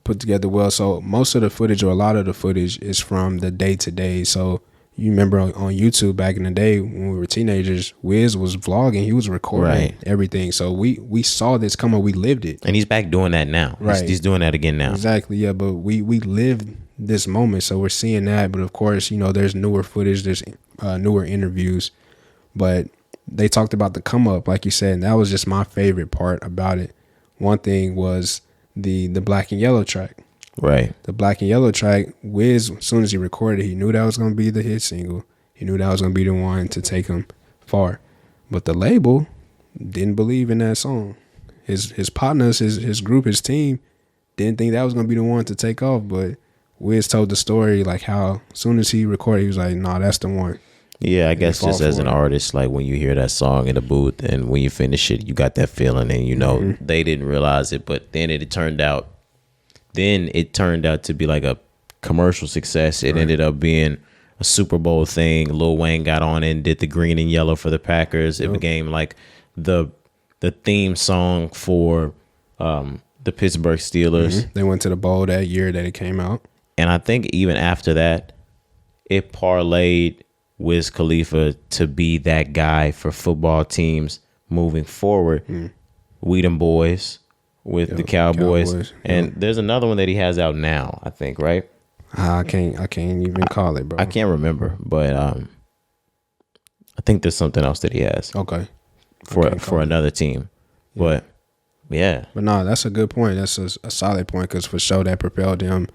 Put together well. So most of the footage, or a lot of the footage, is from the day to day. So you remember on YouTube back in the day when we were teenagers, Wiz was vlogging. He was recording everything. So we saw this coming. We lived it. And he's back doing that now. Right. He's doing that again now. Exactly. Yeah. But we lived this moment. So we're seeing that. But of course, there's newer footage. There's newer interviews. But they talked about the come up, like you said, and that was just my favorite part about it. One thing was the Black and Yellow track. Right. The Black and Yellow track, Wiz, as soon as he recorded, he knew that was going to be the hit single. He knew that was going to be the one to take him far. But the label didn't believe in that song. His partners, his group, his team didn't think that was going to be the one to take off. But Wiz told the story, like how as soon as he recorded, he was like, nah, that's the one. Yeah, I guess just as an artist, like when you hear that song in the booth and when you finish it, you got that feeling, and they didn't realize it, but then it turned out to be like a commercial success. It ended up being a Super Bowl thing. Lil Wayne got on and did the green and yellow for the Packers. It became like the theme song for the Pittsburgh Steelers. They went to the bowl that year that it came out. And I think even after that, it parlayed Wiz Khalifa to be that guy for football teams moving forward. We Them Boys with the Cowboys. And there's another one that he has out now, I think, right? I can't even call it, bro. I can't remember, but I think there's something else that he has. Okay. For another team. Yeah. But yeah. But no, that's a good point. That's a solid point because for sure that propelled him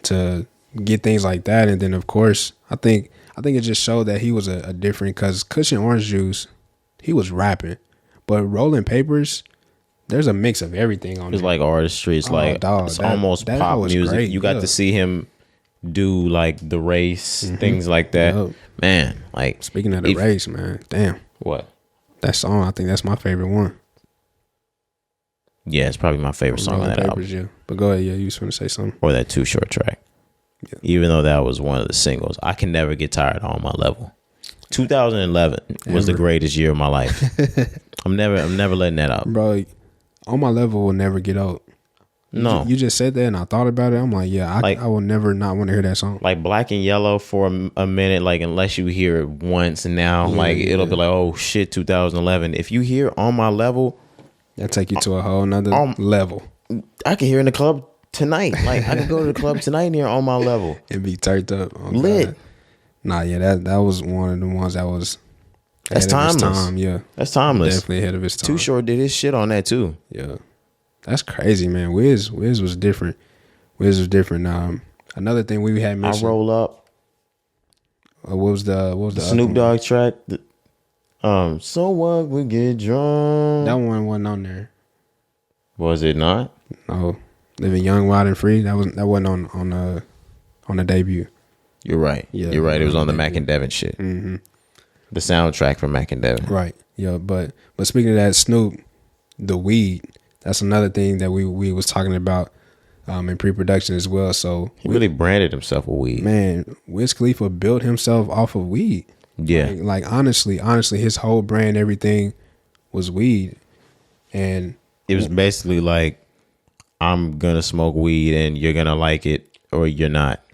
to get things like that. And then of course, I think it just showed that he was a different, because Cushion Orange Juice, he was rapping. But Rolling Papers, there's a mix of everything on it. It's like artistry. It's it's almost pop music. Great. You got to see him do like The Race, things like that. Yep. Man, like speaking of The Race, man, damn. What? That song, I think that's my favorite one. Yeah, it's probably my favorite song on that album. Yeah. But go ahead, yeah, you was going to say something. Or that Too Short track. Yeah. Even though that was one of the singles, I can never get tired of On My Level. 2011 was the greatest year of my life. I'm never letting that out. Bro, On My Level will never get old. No. You just said that and I thought about it. I'm like, yeah, I will never not want to hear that song. Like Black and Yellow for a minute, like unless you hear it once now, it'll be like, oh shit, 2011. If you hear On My Level, that take you to a whole nother level. I can hear in the club tonight. Like I could go to the club tonight and hear On My Level. And be turned up. Lit. God. Nah, yeah, that was one of the ones that was that's timeless. Yeah. That's timeless. Definitely ahead of his time. Too Short did his shit on that too. Yeah. That's crazy, man. Wiz was different. Wiz was different. Another thing we had mentioned. I Roll Up. What was the Snoop Dogg track? So what? We get drunk. That one wasn't on there. Was it not? No. Living Young, Wild and Free. That wasn't on the debut. You're right. Yeah, you're right. It was on the Mac and Devin shit. Mm-hmm. The soundtrack for Mac and Devin. Right. Yeah. But speaking of that, Snoop, the weed. That's another thing that we was talking about in pre-production as well. So he really branded himself with weed. Man, Wiz Khalifa built himself off of weed. Yeah. Like honestly, his whole brand, everything was weed. And it was basically like, I'm gonna smoke weed and you're gonna like it or you're not.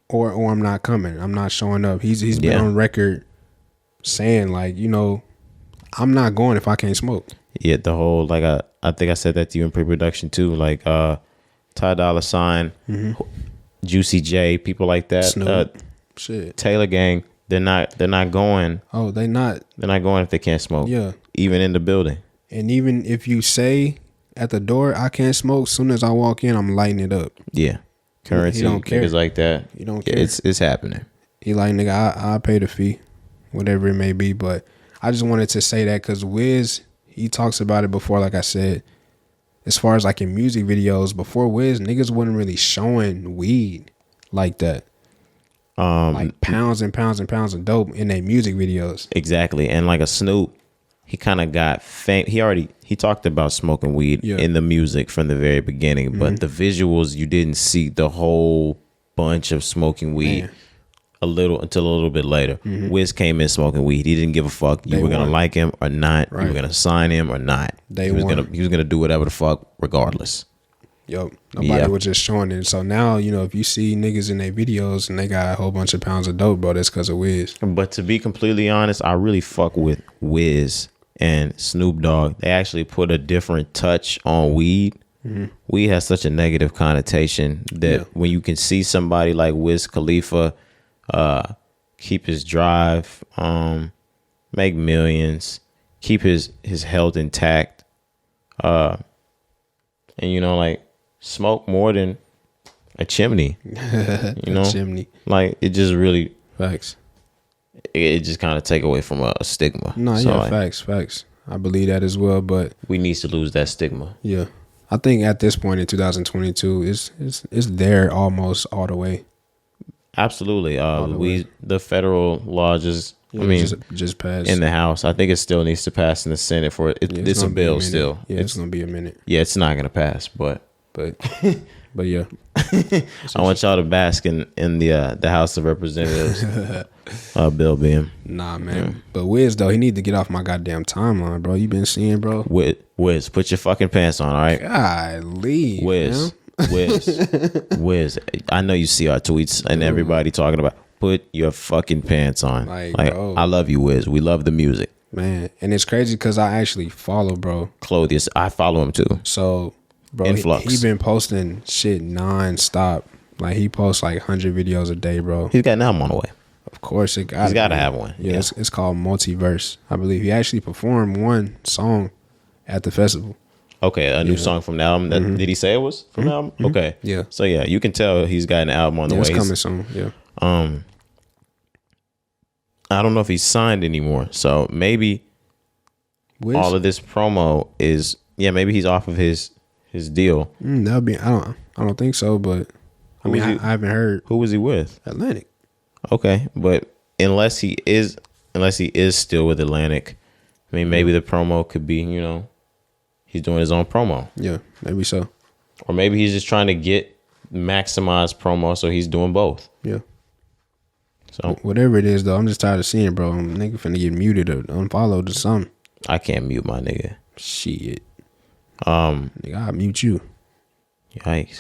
Or I'm not coming. I'm not showing up. He's been on record saying like, I'm not going if I can't smoke. Yeah, the whole I think I said that to you in pre-production too. Like Ty Dolla $ign, Juicy J, people like that. Snoop, shit. Taylor Gang, they're not going. Oh, they're not going if they can't smoke. Yeah. Even in the building. And even if you say at the door I can't smoke, soon as I walk in, I'm lighting it up. Yeah. Currency, niggas like that. You don't care. It's happening. He like, nigga, I pay the fee, whatever it may be. But I just wanted to say that because Wiz, he talks about it before, like I said, as far as like in music videos, before Wiz, niggas wasn't really showing weed like that. Like pounds and pounds and pounds of dope in their music videos. Exactly. And like a Snoop, he kind of got fame. He talked about smoking weed in the music from the very beginning, but the visuals, you didn't see the whole bunch of smoking weed until a little bit later. Wiz came in smoking weed. He didn't give a fuck. You were gonna like him or not. Right. You were gonna sign him or not. He was gonna do whatever the fuck regardless. Yup. Nobody was just showing it. So now, if you see niggas in their videos and they got a whole bunch of pounds of dope, bro, that's because of Wiz. But to be completely honest, I really fuck with Wiz and Snoop Dogg. They actually put a different touch on weed. Weed has such a negative connotation that when you can see somebody like Wiz Khalifa keep his drive, make millions, keep his health intact, and like smoke more than a chimney. A chimney. Like it just really facts. It just kind of take away from a stigma. No, so facts. I believe that as well, but we need to lose that stigma. Yeah, I think at this point in 2022, it's there almost all the way. Absolutely. The federal law just passed in the House. I think it still needs to pass in the Senate for it. It's a bill still. Yeah, it's gonna be a minute. Yeah, it's not gonna pass, but yeah. I want y'all to bask in the House of Representatives bill being. Nah, man. Yeah. But Wiz though, he need to get off my goddamn timeline, bro. You been seeing, bro? Wiz, put your fucking pants on, all right? Golly, Wiz. Wiz, I know you see our tweets and everybody talking about put your fucking pants on. Like I love you, Wiz. We love the music, man. And it's crazy because I actually follow, bro. Clothius, I follow him too. So, bro, he been posting shit non-stop. Like he posts like 100 videos a day, bro. He's got an album on the way. Of course, it got. He's got to have one. Yeah, it's called Multiverse. I believe he actually performed one song at the festival. Okay, a new song from the album. Did he say it was from the album? Okay, Yeah. So yeah, you can tell he's got an album on the way. It's coming soon. Yeah. I don't know if he's signed anymore, so maybe all of this promo is maybe he's off of his deal. That'll be. I don't think so, but I mean, I haven't heard. Who was he with? Atlantic. Okay, but unless he is still with Atlantic, I mean, maybe the promo could be, he's doing his own promo. Yeah, maybe so. Or maybe he's just trying to maximize promo, so he's doing both. Yeah. So whatever it is, though, I'm just tired of seeing, bro. Nigga finna get muted or unfollowed or something. I can't mute my nigga. Shit. Nigga, I'll mute you. Yikes.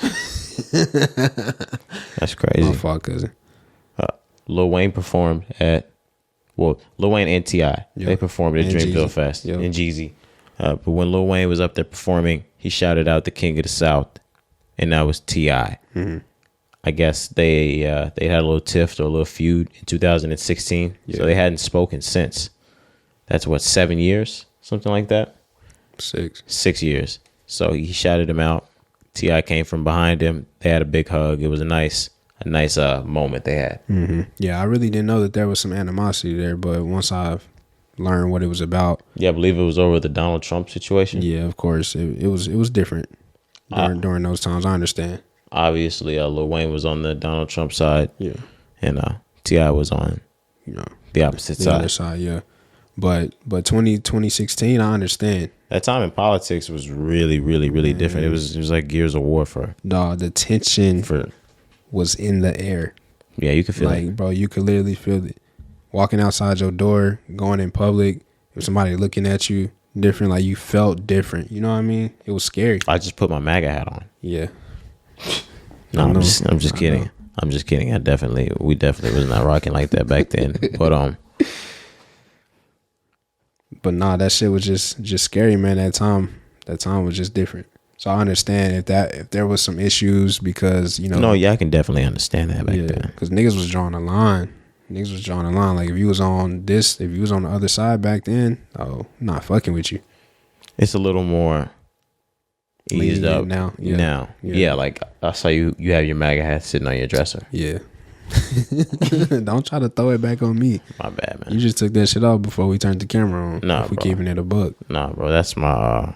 That's crazy. My fault, cousin. Lil Wayne performed Lil Wayne and T.I. They performed at Dreamville Fest in Jeezy. But when Lil Wayne was up there performing, he shouted out the King of the South, and that was T.I. I guess they had a little tiff or a little feud in 2016, so they hadn't spoken since. That's 7 years, something like that. 6 years. So he shouted him out. T.I. came from behind him. They had a big hug. It was a nice moment they had. Yeah, I really didn't know that there was some animosity there, but once I've learned what it was about, I believe it was over the Donald Trump situation. Yeah, of course, it was different during those times. I understand. Obviously, Lil Wayne was on the Donald Trump side, and T.I. was on the opposite side. The other side, yeah. But 2016, I understand. That time in politics was really, really, really different. It was like Gears of War for. No, the tension was in the air. Yeah, you could feel it. Like, bro, you could literally feel it. Walking outside your door, going in public, if somebody looking at you different, like you felt different. You know what I mean? It was scary. I just put my MAGA hat on. Yeah. No, I'm just kidding. I'm just kidding. We definitely was not rocking like that back then. But nah, that shit was just scary, man. That time was just different. So I understand if there was some issues because No, yeah, I can definitely understand that back then. Because niggas was drawing a line. Like if you was on the other side back then, not fucking with you. It's a little more eased up now. Yeah, like I saw you have your MAGA hat sitting on your dresser. Yeah. Don't try to throw it back on me. My bad, man. You just took that shit off before we turned the camera on. Nah, if we bro. keeping it a buck. Nah, bro, that's my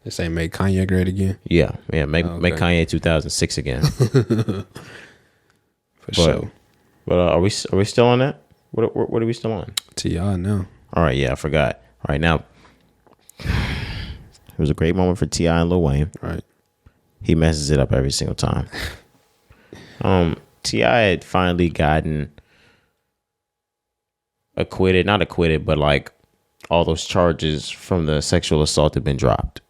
They say make Kanye great again. Yeah, make Kanye 2006 again. For sure. But are we still on that? What are we still on? T.I. now. All right, yeah, I forgot. All right, now it was a great moment for T.I. and Lil Wayne. Right. He messes it up every single time. T.I. had finally gotten not acquitted, but like all those charges from the sexual assault had been dropped.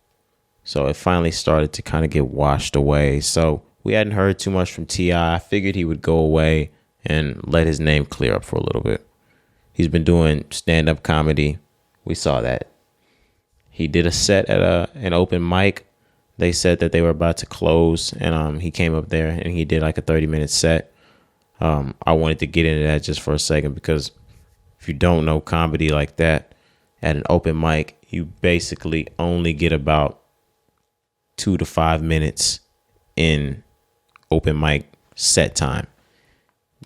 So it finally started to kind of get washed away. So we hadn't heard too much from T.I. I figured he would go away and let his name clear up for a little bit. He's been doing stand-up comedy. We saw that. He did a set at an open mic. They said that they were about to close, and he came up there and he did like a 30-minute set. I wanted to get into that just for a second because if you don't know comedy like that, at an open mic, you basically only get about 2 to 5 minutes in open mic set time.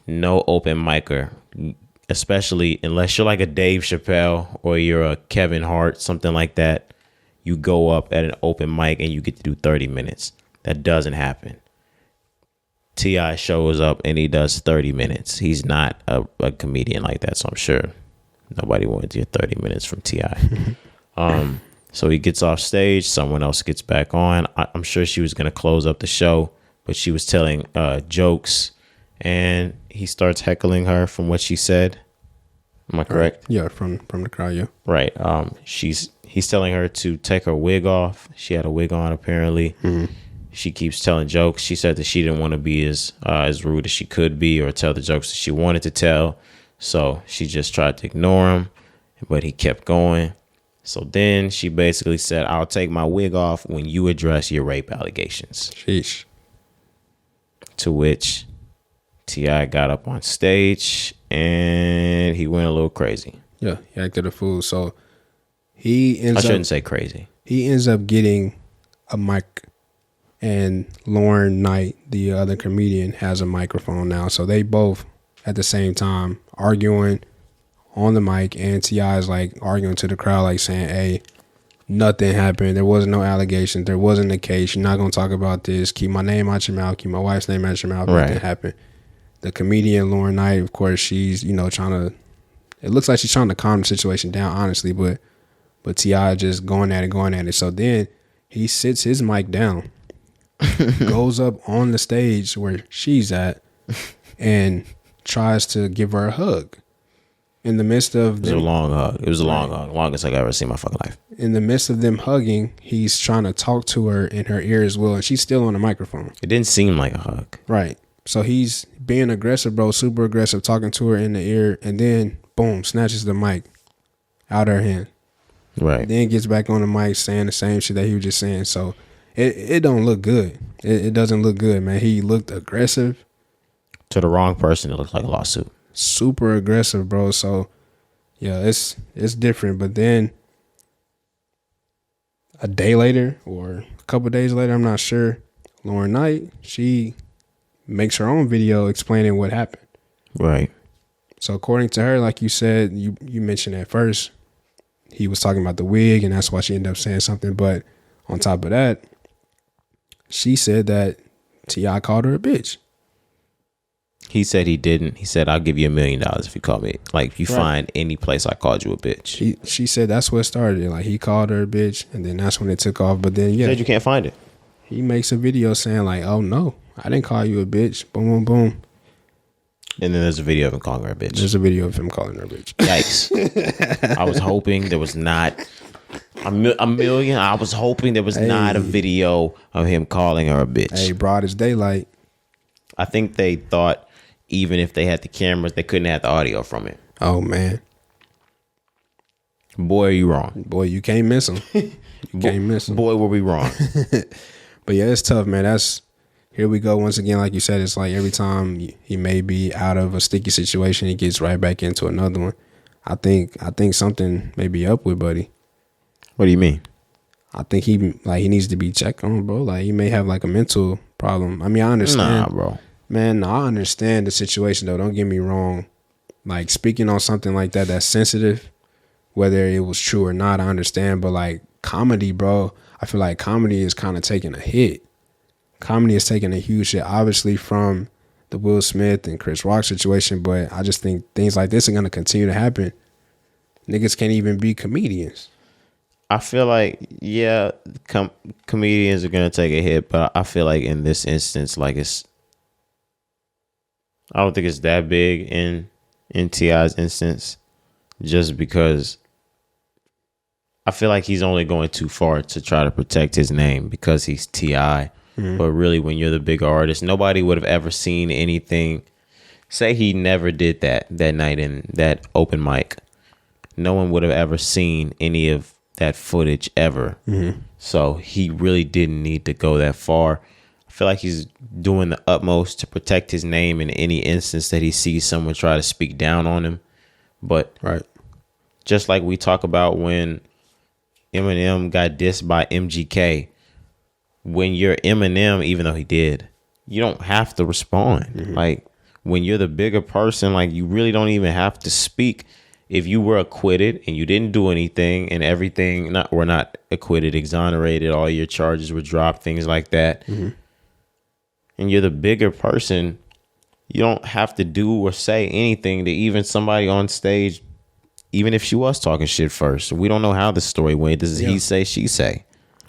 No open micer, especially unless you're like a Dave Chappelle or you're a Kevin Hart, something like that, you go up at an open mic and you get to do 30 minutes. That doesn't happen. T.I. shows up and he does 30 minutes. He's not a comedian like that, so I'm sure nobody wanted to get 30 minutes from T.I. So he gets off stage. Someone else gets back on. I'm sure she was going to close up the show, but she was telling jokes, and he starts heckling her from what she said. Am I correct? Yeah, from the crowd, yeah. Right. He's telling her to take her wig off. She had a wig on, apparently. Mm-hmm. She keeps telling jokes. She said that she didn't want to be as rude as she could be or tell the jokes that she wanted to tell. So she just tried to ignore him, but he kept going. So then she basically said, I'll take my wig off when you address your rape allegations. Sheesh. To which T.I. got up on stage and he went a little crazy. Yeah, he acted a fool. So he ends I up shouldn't say crazy. he ends up getting a mic, and Lauren Knight, the other comedian, has a microphone now. So they both at the same time arguing on the mic, and T.I. is like arguing to the crowd, like saying, "Hey, nothing happened. There wasn't no allegations. There wasn't a case. You're not gonna talk about this. Keep my name out your mouth. Keep my wife's name out your mouth. Right. Nothing happened." The comedian Lauren Knight, of course, she's trying to. It looks like she's trying to calm the situation down, honestly, but T.I. just going at it. So then he sits his mic down, goes up on the stage where she's at, and tries to give her a hug. In the midst of It was a long hug. It was a long hug. Longest I've ever seen in my fucking life. In the midst of them hugging, he's trying to talk to her in her ear as well, and she's still on the microphone. It didn't seem like a hug. Right. So he's being aggressive, bro, super aggressive, talking to her in the ear, and then, boom, snatches the mic out of her hand. Right. Then gets back on the mic saying the same shit that he was just saying. So it don't look good. It doesn't look good, man. He looked aggressive. To the wrong person, it looked like a lawsuit. Super aggressive, bro. So, yeah, it's different. But then a day later or a couple days later, I'm not sure, Lauren Knight, she makes her own video explaining what happened. Right. So according to her, like you said, you mentioned at first, he was talking about the wig, and that's why she ended up saying something. But on top of that, she said that T.I. called her a bitch. He said he didn't. He said, "I'll give you $1 million if you call me. Like, if you find any place I called you a bitch." She said that's what started it. Like, he called her a bitch, and then that's when it took off. But then, yeah. Said you can't find it. He makes a video saying, like, "Oh, no, I didn't call you a bitch." Boom, boom, boom. And then there's a video of him calling her a bitch. There's a video of him calling her a bitch. Yikes. I was hoping there was not a million. I was hoping there was not a video of him calling her a bitch. Hey, broad as daylight. I think they thought even if they had the cameras, they couldn't have the audio from it. Oh, man. Boy, are you wrong. Boy, you can't miss him. You can't miss him. Boy, were we wrong. But yeah, it's tough, man. Here we go once again. Like you said, it's like every time he may be out of a sticky situation, he gets right back into another one. I think something may be up with Buddy. What do you mean? I think he needs to be checked on, bro. Like, he may have like a mental problem. I mean, I understand. Nah, bro. Man, I understand the situation though. Don't get me wrong. Like, speaking on something like that's sensitive, whether it was true or not, I understand. But like comedy, bro, I feel like comedy is kind of taking a hit. Comedy is taking a huge hit, obviously, from the Will Smith and Chris Rock situation. But I just think things like this are going to continue to happen. Niggas can't even be comedians. I feel like, yeah, comedians are going to take a hit. But I feel like in this instance, like I don't think it's that big in T.I.'s instance. Just because I feel like he's only going too far to try to protect his name because he's T.I. Mm-hmm. But really, when you're the bigger artist, nobody would have ever seen anything. Say he never did that night in that open mic. No one would have ever seen any of that footage ever. Mm-hmm. So he really didn't need to go that far. I feel like he's doing the utmost to protect his name in any instance that he sees someone try to speak down on him. But just like we talk about when Eminem got dissed by MGK, when you're Eminem, even though he did, you don't have to respond. Mm-hmm. Like, when you're the bigger person, like, you really don't even have to speak. If you were acquitted and you didn't do anything and everything, not acquitted, exonerated, all your charges were dropped, things like that, mm-hmm. and you're the bigger person, you don't have to do or say anything to even somebody on stage, even if she was talking shit first. We don't know how the story went. This is he say, she say.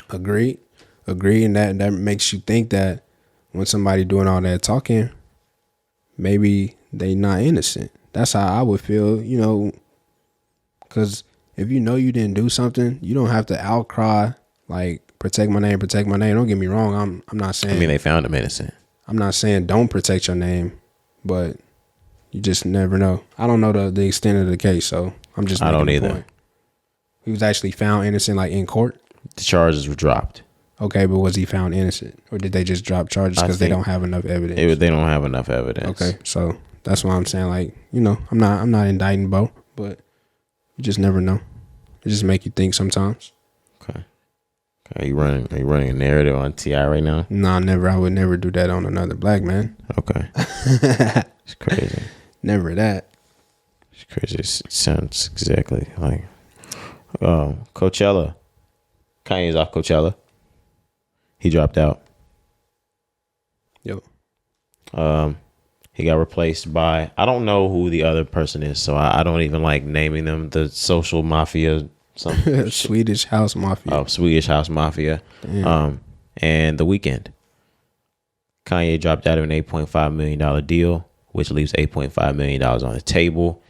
Agreed. And that makes you think that when somebody doing all that talking, maybe they not innocent. That's how I would feel, because if you know you didn't do something, you don't have to outcry, like, protect my name. Don't get me wrong. I'm not saying. I mean, they found him innocent. I'm not saying don't protect your name, but you just never know. I don't know the extent of the case, so I'm just making I don't a either. point. He was actually found innocent, like, in court. The charges were dropped. Okay, but was he found innocent, or did they just drop charges because they don't have enough evidence? They don't have enough evidence. Okay, so that's why I'm saying, like, you know, I'm not indicting Bo, but you just never know. It just make you think sometimes. Okay. Are you running a narrative on T.I. right now? Nah, never. I would never do that on another black man. Okay. It's crazy. Never that. It's crazy. It sounds exactly like Coachella. Kanye's off Coachella. He dropped out. Yep. He got replaced by, I don't know who the other person is, so I don't even like naming them. The social mafia, some Swedish House Mafia. Oh, Swedish House Mafia. Damn. And The Weeknd. Kanye dropped out of an $8.5 million deal, which leaves $8.5 million on the table.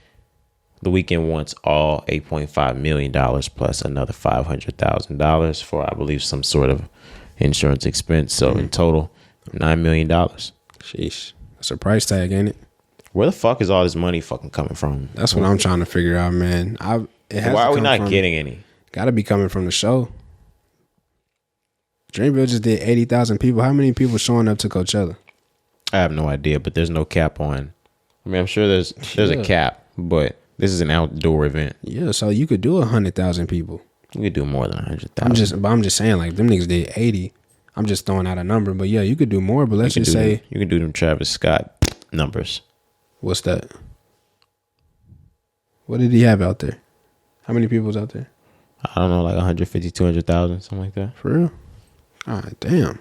The Weeknd wants all $8.5 million plus another $500,000 for, I believe, some sort of insurance expense. So in total, $9 million. Sheesh. That's a price tag, ain't it? Where the fuck is all this money fucking coming from? That's what I'm trying to figure out, man. Why are we not getting any? Gotta be coming from the show. Dreamville just did 80,000 people. How many people showing up to Coachella? I have no idea, but there's no cap on. I mean, I'm sure there's a cap, but this is an outdoor event. Yeah, so you could do 100,000 people. You could do more than 100,000. I'm just saying, like, them niggas did 80. I'm just throwing out a number, but yeah, you could do more. But let's just say you can do them Travis Scott numbers. What's that? What did he have out there? How many people was out there? I don't know, like 150, 200,000, something like that. For real? All right, damn.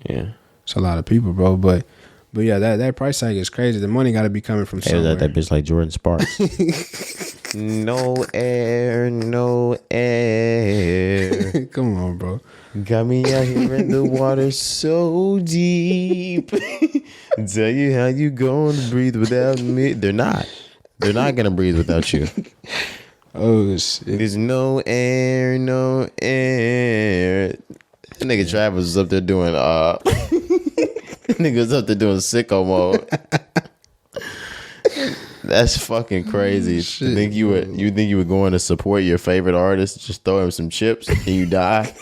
Yeah, it's a lot of people, bro. But yeah, that price tag is crazy. The money got to be coming from somewhere. That bitch like Jordan Sparks. No air, no air. Come on, bro. Got me out here in the water so deep. Tell you how you gonna breathe without me. They're not gonna breathe without you. Oh shit. There's no air, no air. That nigga Travis was up there doing nigga was up there doing sicko mode. That's fucking crazy. Shit, you think you were going to support your favorite artist, just throw him some chips and you die?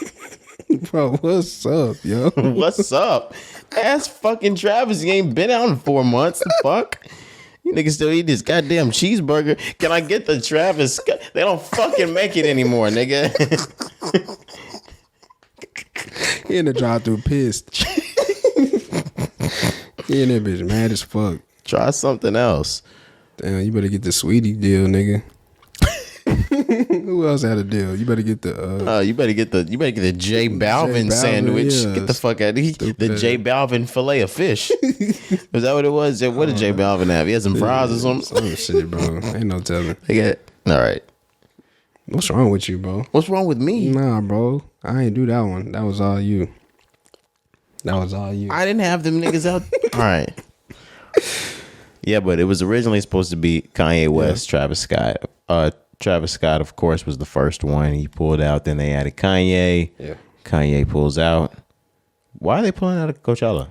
Bro, what's up, yo? What's up? Ask fucking Travis. He ain't been out in 4 months. The fuck? You niggas still eat this goddamn cheeseburger. Can I get the Travis? They don't fucking make it anymore, nigga. He in the drive-through pissed. He in that bitch mad as fuck. Try something else. Damn, you better get the sweetie deal, nigga. Who else had a deal? You better get the you better get the J Balvin sandwich. Yeah. Get the fuck out of here. The J Balvin fillet of fish. Was that what it was? What did J Balvin have? He had some fries or something? Some shit, bro. Ain't no telling. All right. What's wrong with you, bro? What's wrong with me? Nah, bro. I ain't do that one. That was all you. I didn't have them niggas out. All right. Yeah, but it was originally supposed to be Kanye West, Travis Scott. Travis Scott, of course, was the first one. He pulled out. Then they added Kanye. Yeah. Kanye pulls out. Why are they pulling out of Coachella?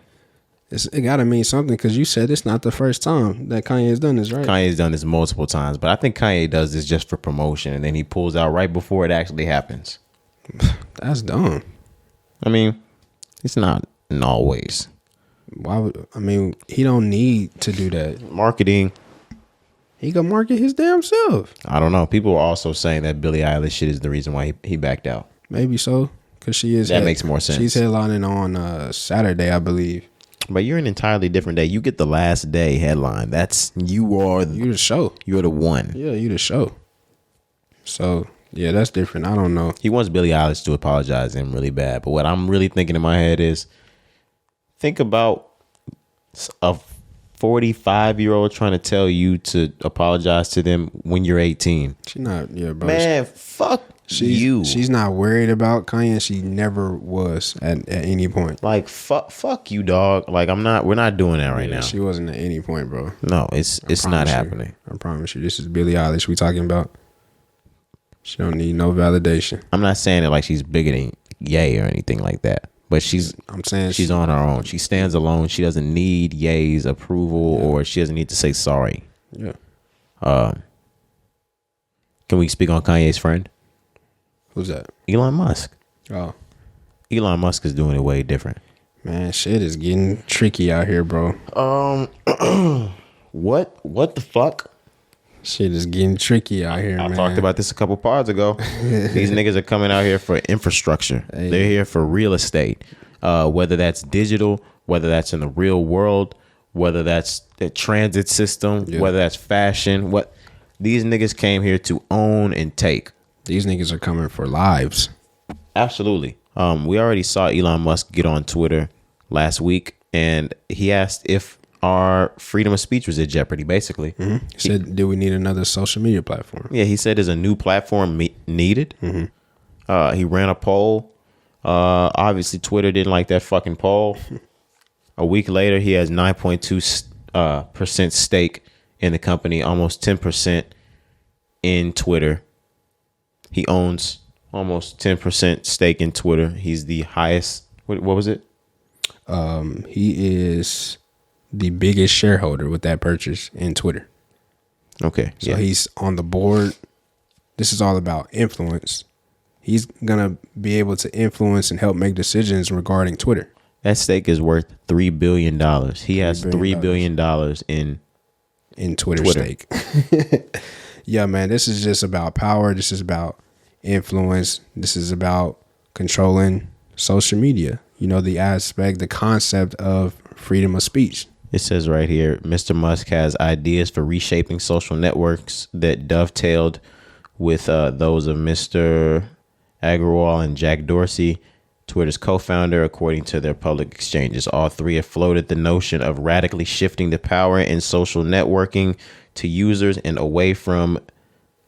It got to mean something because you said it's not the first time that Kanye has done this, right? Kanye's done this multiple times, but I think Kanye does this just for promotion, and then he pulls out right before it actually happens. That's dumb. I mean, it's not always. Why would he don't need to do that. Marketing. He can market his damn self. I don't know. People are also saying that Billie Eilish shit is the reason why he backed out. Maybe so, because she is. That makes more sense. She's headlining on Saturday, I believe. But you're an entirely different day. You get the last day headline. You the show. You're the one. Yeah, you the show. So yeah, that's different. I don't know. He wants Billie Eilish to apologize to him really bad. But what I'm really thinking in my head is, think about a 45-year-old trying to tell you to apologize to them when you're 18. She's not, yeah, bro. Man, fuck you. She's not worried about Kanye. She never was at any point. Like, fuck you, dog. Like, we're not doing that right now. She wasn't at any point, bro. No, it's not happening. I promise you. This is Billie Eilish we talking about. She don't need no validation. I'm not saying it like she's bigger than Ye or anything like that. But I'm saying she's on her own. She stands alone. She doesn't need Ye's approval, or she doesn't need to say sorry. Yeah. Can we speak on Kanye's friend? Who's that? Elon Musk. Oh. Elon Musk is doing it way different. Man, shit is getting tricky out here, bro. What the fuck? Shit is getting tricky out here, man. I talked about this a couple pods ago. These niggas are coming out here for infrastructure. Hey. They're here for real estate. Whether that's digital, whether that's in the real world, whether that's the transit system, whether that's fashion. What these niggas came here to own and take. These niggas are coming for lives. Absolutely. We already saw Elon Musk get on Twitter last week, and he asked if our freedom of speech was at jeopardy, basically. Mm-hmm. He said, do we need another social media platform? Yeah, he said there's a new platform needed. Mm-hmm. He ran a poll. Obviously, Twitter didn't like that fucking poll. A week later, he has 9.2% stake in the company, almost 10% in Twitter. He owns almost 10% stake in Twitter. He's the highest. What was it? He is the biggest shareholder with that purchase in Twitter. Okay. So he's on the board. This is all about influence. He's going to be able to influence and help make decisions regarding Twitter. That stake is worth $3 billion. He has $3 billion in Twitter stake. Yeah, man, this is just about power. This is about influence. This is about controlling social media. You know, the concept of freedom of speech. It says right here, Mr. Musk has ideas for reshaping social networks that dovetailed with those of Mr. Agrawal and Jack Dorsey, Twitter's co-founder, according to their public exchanges. All three have floated the notion of radically shifting the power in social networking to users and away from,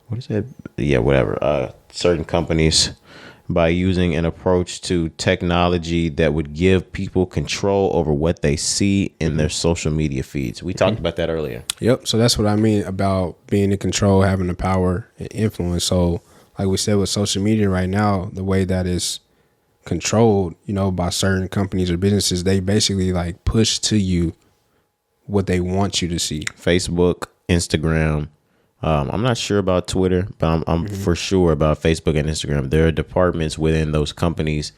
what is it? Yeah, whatever. Certain companies, by using an approach to technology that would give people control over what they see in their social media feeds. We talked about that earlier. Yep. So that's what I mean about being in control, having the power and influence. So like we said with social media right now, the way that is controlled, you know, by certain companies or businesses, they basically like push to you what they want you to see. Facebook, Instagram. I'm not sure about Twitter, but I'm for sure about Facebook and Instagram. There are departments within those companies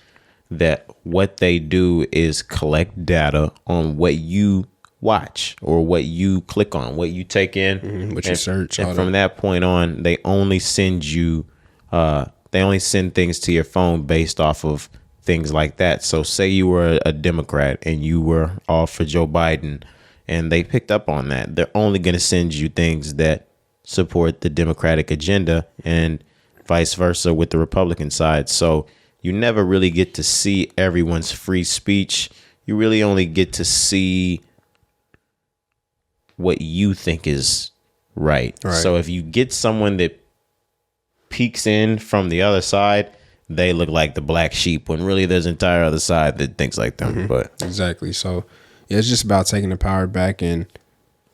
that what they do is collect data on what you watch or what you click on, what you take in, what you search. And from that point on, they only send you, they only send things to your phone based off of things like that. So say you were a Democrat and you were all for Joe Biden and they picked up on that. They're only going to send you things that support the Democratic agenda and vice versa with the Republican side. So you never really get to see everyone's free speech. You really only get to see what you think is right. So if you get someone that peeks in from the other side, they look like the black sheep when really there's an entire other side that thinks like them. But exactly. So yeah, it's just about taking the power back and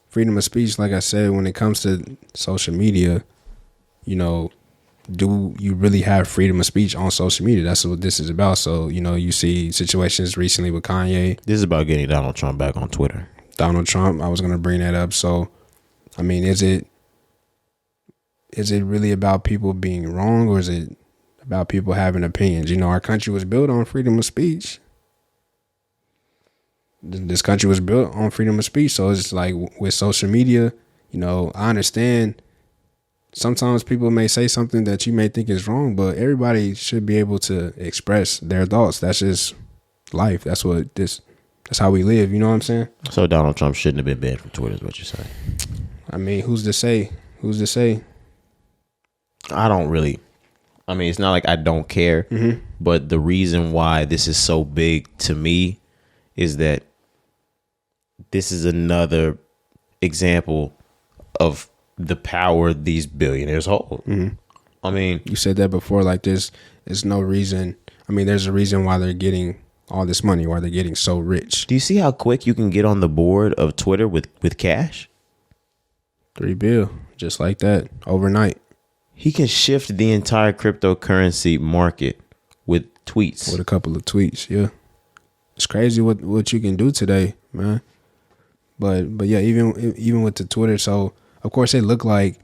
freedom of speech. Like I said, when it comes to social media, you know, do you really have freedom of speech on social media? That's what this is about. So, you know, you see situations recently with Kanye. This is about getting Donald Trump back on Twitter. Donald Trump, I was going to bring that up. So, I mean, is it really about people being wrong, or is it about people having opinions? You know, our country was built on freedom of speech. This country was built on freedom of speech. So it's like with social media, you know, I understand sometimes people may say something that you may think is wrong, but everybody should be able to express their thoughts. That's just life. That's how we live. You know what I'm saying? So Donald Trump shouldn't have been banned from Twitter is what you're saying. I mean, who's to say? I mean, it's not like I don't care, but the reason why this is so big to me is that this is another example of the power these billionaires hold. I mean, you said that before, like there's no reason. I mean, there's a reason why they're getting all this money, why they're getting so rich. Do you see how quick you can get on the board of Twitter with cash? $3 billion, just like that, overnight. He can shift the entire cryptocurrency market with tweets. With a couple of tweets, yeah. It's crazy what you can do today, man. But yeah, even with the Twitter, so of course it looked like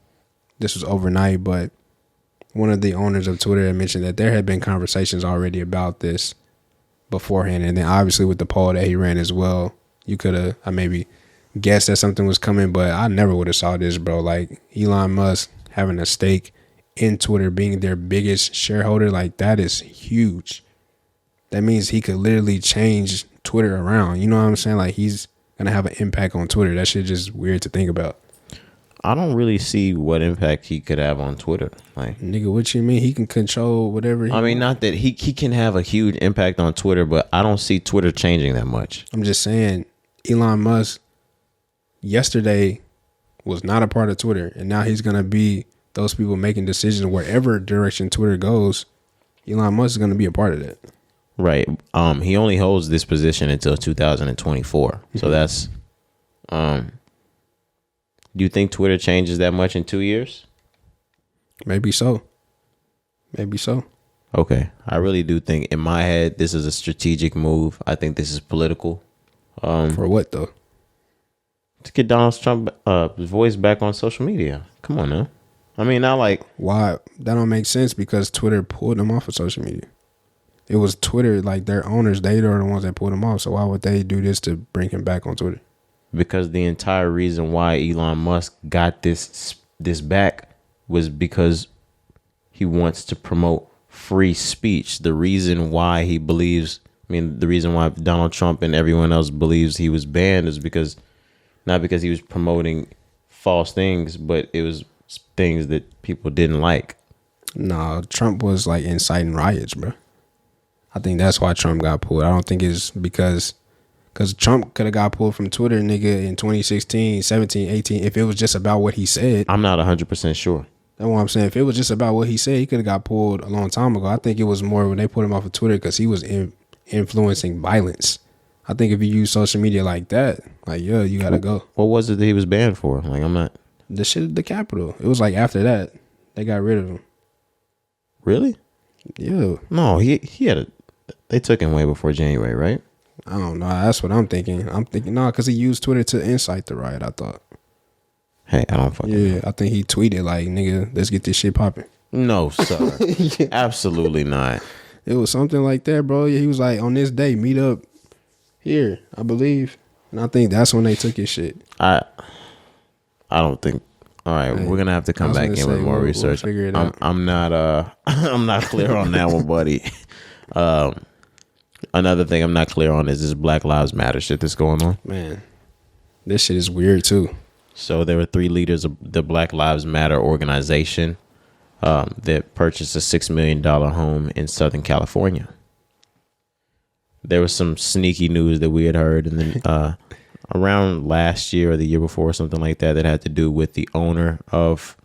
this was overnight, but one of the owners of Twitter had mentioned that there had been conversations already about this, beforehand, and then obviously with the poll that he ran as well, you could have I maybe guessed that something was coming, but I never would have saw this, bro. Like Elon Musk having a stake in Twitter, being their biggest shareholder, like that is huge. That means he could literally change Twitter around. You know what I'm saying? Like he's gonna have an impact on Twitter. That shit just weird to think about. I don't really see what impact he could have on Twitter. Like, nigga, what you mean? He can control whatever. I mean, not that he can have a huge impact on Twitter, but I don't see Twitter changing that much. I'm just saying, Elon Musk yesterday was not a part of Twitter, and now he's gonna be those people making decisions wherever direction Twitter goes. Elon Musk is gonna be a part of that. Right. He only holds this position until 2024. So that's do you think Twitter changes that much in 2 years? Maybe so. Maybe so. Okay. I really do think in my head this is a strategic move. I think this is political. For what though? To get Donald Trump's voice back on social media. Come on now. I mean, not like why that don't make sense because Twitter pulled them off of social media. It was Twitter, like their owners, they are the ones that pulled him off. So why would they do this to bring him back on Twitter? Because the entire reason why Elon Musk got this back was because he wants to promote free speech. The reason why he believes, the reason why Donald Trump and everyone else believes he was banned is because, not because he was promoting false things, but it was things that people didn't like. No, Trump was like inciting riots, bro. I think that's why Trump got pulled. I don't think it's because Trump could have got pulled from Twitter, nigga, in 2016, 17, 18, if it was just about what he said. I'm not 100% sure. That's what I'm saying. If it was just about what he said, he could have got pulled a long time ago. I think it was more when they put him off of Twitter because he was influencing violence. I think if you use social media like that, like, yeah, you got to go. What was it that he was banned for? Like, I'm not. The shit at the Capitol. It was like after that, they got rid of him. Really? Yeah. No, he had a. They took him way before January, right? I don't know. That's what I'm thinking. I'm thinking, no, because he used Twitter to incite the riot, I thought. Hey, I don't fucking know. I think he tweeted like, nigga, let's get this shit popping. No, sir. Yeah. Absolutely not. It was something like that, bro. Yeah, he was like, on this day, meet up here, I believe. And I think that's when they took his shit. I don't think. All right, we're gonna have to come back in with more research. We'll figure it out. I'm not I'm not clear on that one, buddy. Another thing I'm not clear on is this Black Lives Matter shit that's going on. Man, this shit is weird too. So there were 3 leaders of the Black Lives Matter organization that purchased a $6 million home in Southern California. There was some sneaky news that we had heard, and then around last year or the year before, or something like that, that had to do with the owner of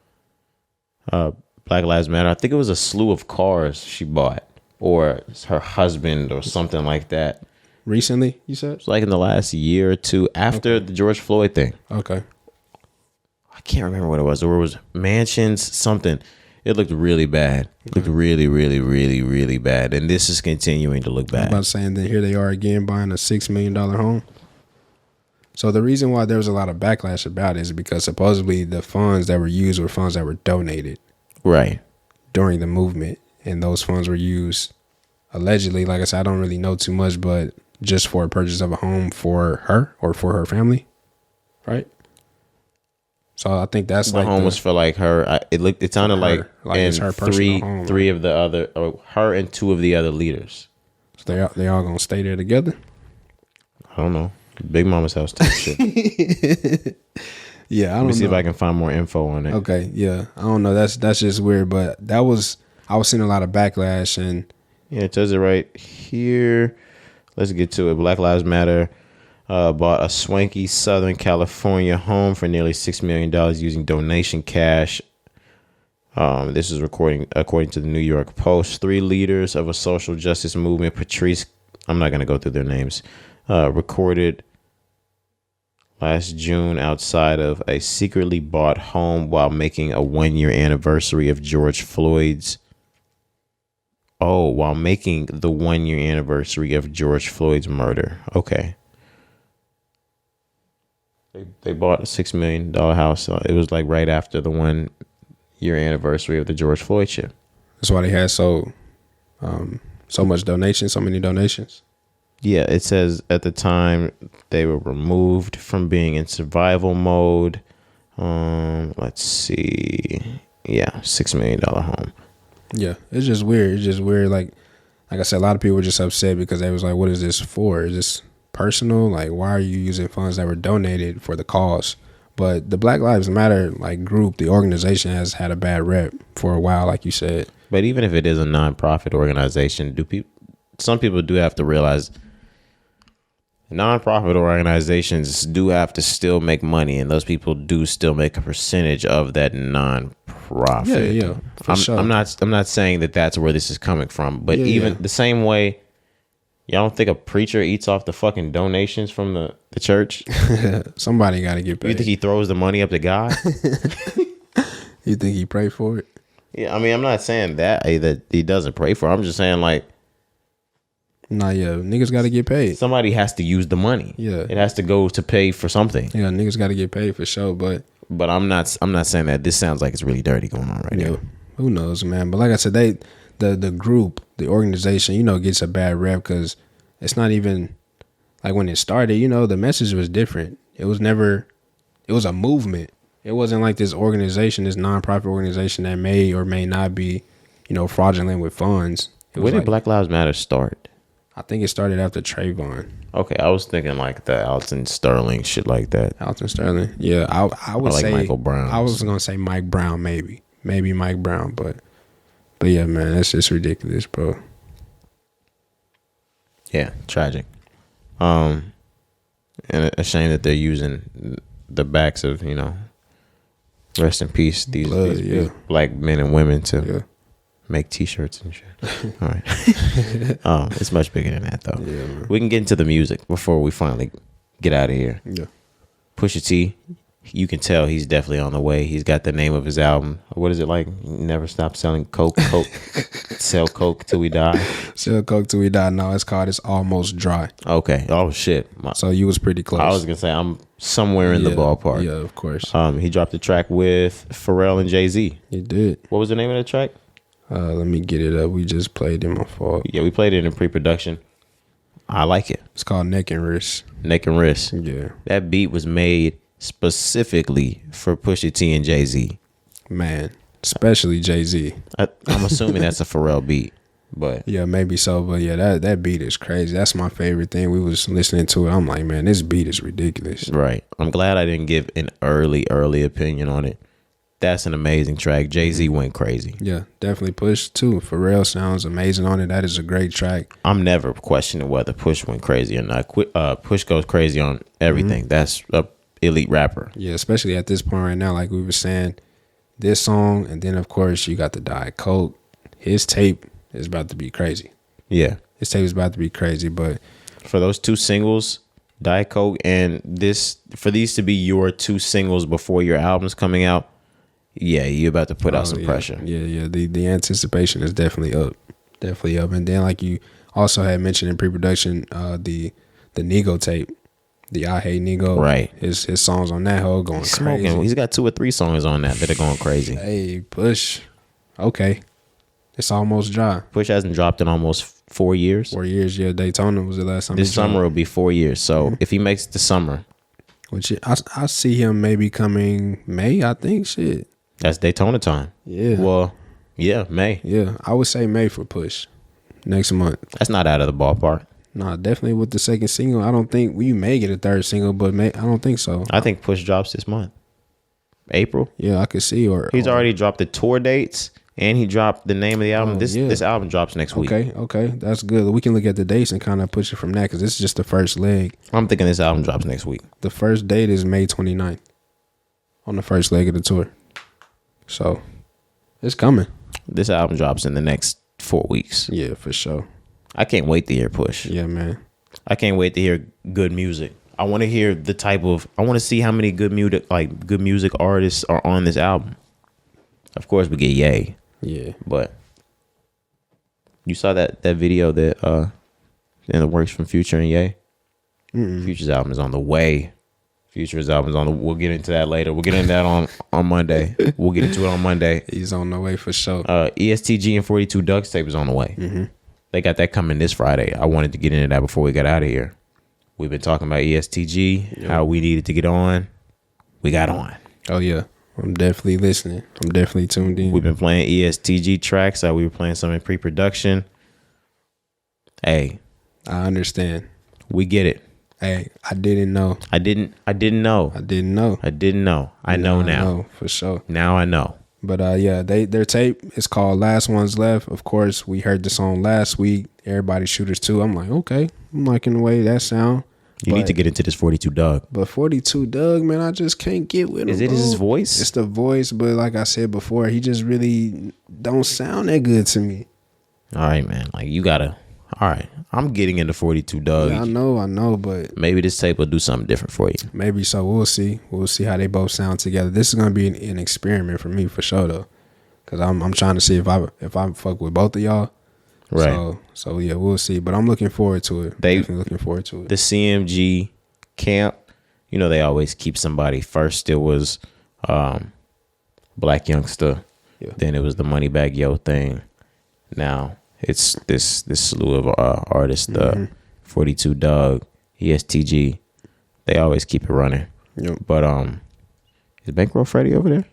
Black Lives Matter. I think it was a slew of cars she bought, or her husband, or something like that. Recently, you said? It's like in the last year or two after the George Floyd thing. Okay. I can't remember what it was. Or it was mansions, something. It looked really bad. It looked really, really, really, really bad. And this is continuing to look bad. I'm about saying that here they are again buying a $6 million home. So the reason why there was a lot of backlash about it is because supposedly the funds that were used were funds that were donated. Right. During the movement. And those funds were used allegedly, like I said, I don't really know too much, but just for a purchase of a home for her or for her family. Right? So I think that's the home was for like her. It sounded like it's her personal home, three of the other, or her and 2 of the other leaders. So they all gonna stay there together? I don't know. Big Mama's house type shit. Yeah, I don't know. Let me see if I can find more info on it. Okay, yeah, I don't know. That's just weird, but I was seeing a lot of backlash, and yeah, it says it right here. Let's get to it. Black Lives Matter bought a swanky Southern California home for nearly $6 million using donation cash. This is according to the New York Post. 3 leaders of a social justice movement, Patrice, I'm not going to go through their names, recorded last June outside of a secretly bought home while making a 1-year anniversary of George Floyd's. While making the 1-year anniversary of George Floyd's murder. Okay. They bought a $6 million house. It was like right after the 1-year anniversary of the George Floyd shit. That's why they had so much donation, so many donations. Yeah, it says at the time they were removed from being in survival mode. Let's see. Yeah, $6 million home. Yeah, it's just weird. It's just weird. Like I said, a lot of people were just upset because they was like, "What is this for? Is this personal? Like, why are you using funds that were donated for the cause?" But the Black Lives Matter like group, the organization has had a bad rep for a while, like you said. But even if it is a nonprofit organization, some people do have to realize nonprofit organizations do have to still make money, and those people do still make a percentage of that nonprofit. Yeah, for sure. I'm not saying that that's where this is coming from, but the same way, y'all don't think a preacher eats off the fucking donations from the church? Somebody got to get paid. You think he throws the money up to God? You think he pray for it? Yeah, I mean, I'm not saying that he doesn't pray for it. I'm just saying, like, nah, yeah, niggas got to get paid. somebody has to use the money. Yeah. It has to go to pay for something. Yeah, niggas got to get paid for sure. But I'm not saying that. This sounds like it's really dirty going on right now. Who knows, man? But like I said, the group, the organization, gets a bad rep because it's not even like when it started. The message was different. It was a movement. It wasn't like this organization, this nonprofit organization that may or may not be, fraudulent with funds. When did Black Lives Matter start? I think it started after Trayvon. Okay, I was thinking like the Alton Sterling shit like that. Alton Sterling. Yeah, I would say Michael Brown. I was gonna say Mike Brown, maybe Mike Brown, but yeah, man, that's just ridiculous, bro. Yeah, tragic. And a shame that they're using the backs of rest in peace these black men and women to make T-shirts and shit. All right. It's much bigger than that though. Yeah, we can get into the music before we finally get out of here. Yeah. Pusha T, you can tell he's definitely on the way. He's got the name of his album. What is it like? Never stop selling coke. Sell coke till we die. Sell coke till we die. No, it's called It's Almost Dry. Okay. Oh shit. So you was pretty close. I was gonna say I'm somewhere in the ballpark. Yeah, of course. He dropped a track with Pharrell and Jay-Z. He did. What was the name of the track? Let me get it up. We just played it, my fault. Yeah, we played it in pre-production. I like it. It's called Neck and Wrist. Neck and Wrist. Yeah. That beat was made specifically for Pusha T and Jay-Z. Man, especially Jay-Z. I'm assuming that's a Pharrell beat, but yeah, maybe so. But yeah, that beat is crazy. That's my favorite thing. We was listening to it. I'm like, man, this beat is ridiculous. Right. I'm glad I didn't give an early opinion on it. That's an amazing track. Jay-Z went crazy. Yeah, definitely Push too. Pharrell sounds amazing on it. That is a great track. I'm never questioning whether Push went crazy or not. Push goes crazy on everything. That's a elite rapper. Yeah, especially at this point right now, like we were saying, this song, and then of course you got the Diet Coke. His tape is about to be crazy. Yeah. His tape is about to be crazy, but for those two singles, Diet Coke and this, for these to be your two singles before your album's coming out, yeah, you're about to put out some pressure. Yeah. The anticipation is definitely up. Definitely up. And then like you also had mentioned in pre-production, the Nego tape. The I Hate Nego. Right. His songs on that hoe going smoking. crazy. He's got 2 or 3 songs on that are going crazy. Hey, Push. Okay. It's Almost Dry. Push hasn't dropped in almost 4 years. 4 years, yeah. Daytona was the last time. This summer will be 4 years. So if he makes it the summer. Which I see him maybe coming May, I think. Shit. That's Daytona time. Yeah. Well, yeah, May. Yeah. I would say May for Push. Next month. That's not out of the ballpark. Nah, definitely with the second single. I don't think we may get a third single, but I don't think so. I think Push drops this month. April. Yeah, I could see. He's already dropped the tour dates and he dropped the name of the album. This album drops next week. Okay. That's good. We can look at the dates and kind of push it from that because this is just the first leg. I'm thinking this album drops next week. The first date is May 29th on the first leg of the tour. So it's coming. This album drops in the next 4 weeks. Yeah, for sure. I can't wait to hear Push. Yeah, man. I can't wait to hear good music. I want to hear I want to see how many good music artists are on this album. Of course, we get Ye. Yeah. But you saw that video that in the works from Future and Ye? Future's album is on the way. Future's album's on the. We'll get into that later. We'll get into that on Monday. We'll get into it on Monday. He's on the way for sure. ESTG and 42 Ducks tape is on the way. They got that coming this Friday. I wanted to get into that before we got out of here. We've been talking about ESTG, how we needed to get on. We got on. Oh, yeah. I'm definitely listening. I'm definitely tuned in. We've been playing ESTG tracks. We were playing some in pre-production. Hey. I understand. We get it. Hey, I didn't know. I didn't know. I didn't know. I know now. I know, for sure. Now I know. But yeah, their tape is called Last Ones Left. Of course, we heard the song last week. Everybody Shooters too. I'm like, okay. I'm liking the way that sound. You need to get into this 42 Doug. But 42 Doug, man, I just can't get with him. Is it his voice? It's the voice, but like I said before, he just really don't sound that good to me. All right, man. Like you gotta. All right, I'm getting into 42 Doug. Yeah, I know, but maybe this tape will do something different for you. Maybe so. We'll see. We'll see how they both sound together. This is gonna be an experiment for me for sure, though, because I'm trying to see if I fuck with both of y'all. Right. So yeah, we'll see. But I'm looking forward to it. Definitely looking forward to it. The CMG camp, you know, they always keep somebody. First it was Black Youngster. Yeah. Then it was the Moneybagg Yo thing. Now it's this slew of artists, 42 Doug, ESTG. They always keep it running. Yep. But is Bankroll Freddie over there?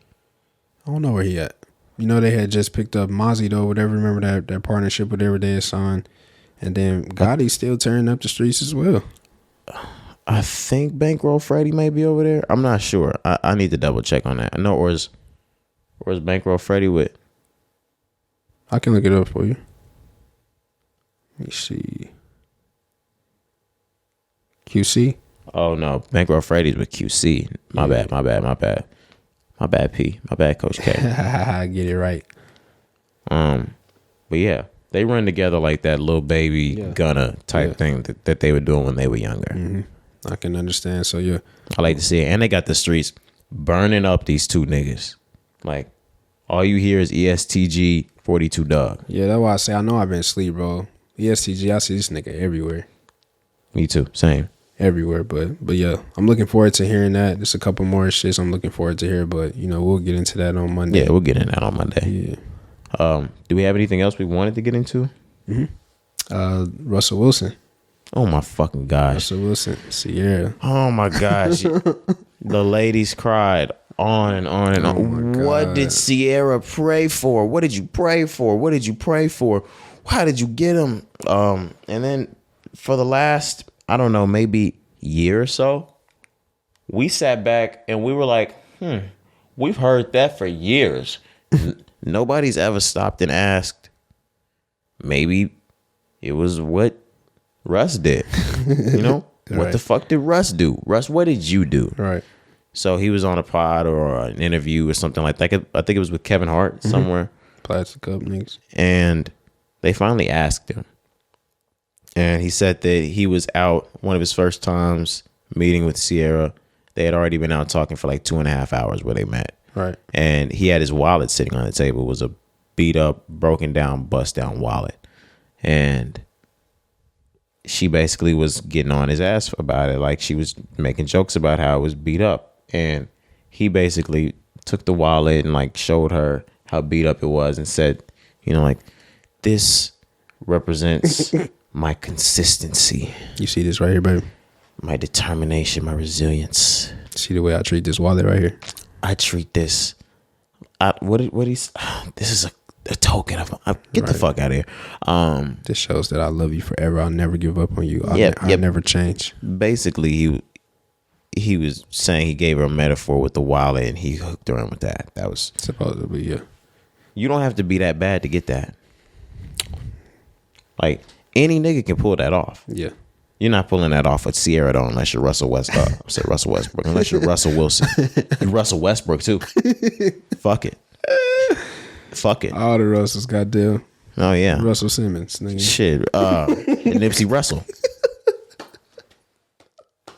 I don't know where he at. You know, they had just picked up Mozzie though, whatever. Remember that partnership, whatever they had signed. And then Gotti's still tearing up the streets as well. I think Bankroll Freddie may be over there. I'm not sure. I need to double check on that. I know, or is Bankroll Freddie with? I can look it up for you. Let me see. QC? Oh no, Bankroll Freddie's with QC. My bad, P. My bad, Coach K. Get it right. But yeah, they run together like that little baby Gunna type thing that they were doing when they were younger. Mm-hmm. I can understand. So yeah, I like to see it. And they got the streets burning up these two niggas. Like all you hear is ESTG 42 Doug. Yeah, that's why I say I know I've been asleep, bro. ESTG, I see this nigga everywhere. Me too. Same. Everywhere, but yeah, I'm looking forward to hearing that. There's a couple more shits I'm looking forward to hear, but you know, we'll get into that on Monday. Yeah, we'll get into that on Monday. Yeah. Do we have anything else we wanted to get into? Mm-hmm. Russell Wilson. Oh my fucking gosh. Russell Wilson. Sierra. Oh my gosh. The ladies cried on and on and on. What did Sierra pray for? What did you pray for? What did you pray for? How did you get him? And then for the last, I don't know, maybe year or so, we sat back and we were like, we've heard that for years. Nobody's ever stopped and asked. Maybe it was what Russ did. You know? Right. What the fuck did Russ do? Russ, what did you do? Right. So he was on a pod or an interview or something like that. I think it was with Kevin Hart somewhere. Plastic Cup niggas. And they finally asked him. And he said that he was out one of his first times meeting with Sierra. They had already been out talking for like 2.5 hours where they met. Right. And he had his wallet sitting on the table. It was a beat up, broken down, bust down wallet. And she basically was getting on his ass about it. Like she was making jokes about how it was beat up. And he basically took the wallet and like showed her how beat up it was and said, you know, like, this represents my consistency. You see this right here, baby? My determination, my resilience. See the way I treat this wallet right here? I treat this. This is a token of. Get the fuck out of here. This shows that I love you forever. I'll never give up on you. I'll never change. Basically, he was saying he gave her a metaphor with the wallet and he hooked her in with that. That was supposed to be, yeah. You don't have to be that bad to get that. Like any nigga can pull that off. Yeah. You're not pulling that off with Sierra though, unless you're Russell Westbrook. I said Russell Westbrook. Unless you're Russell Wilson. You're Russell Westbrook too. Fuck it. Fuck it. All the Russells, goddamn. Oh yeah. Russell Simmons, nigga. Shit. Nipsey Russell.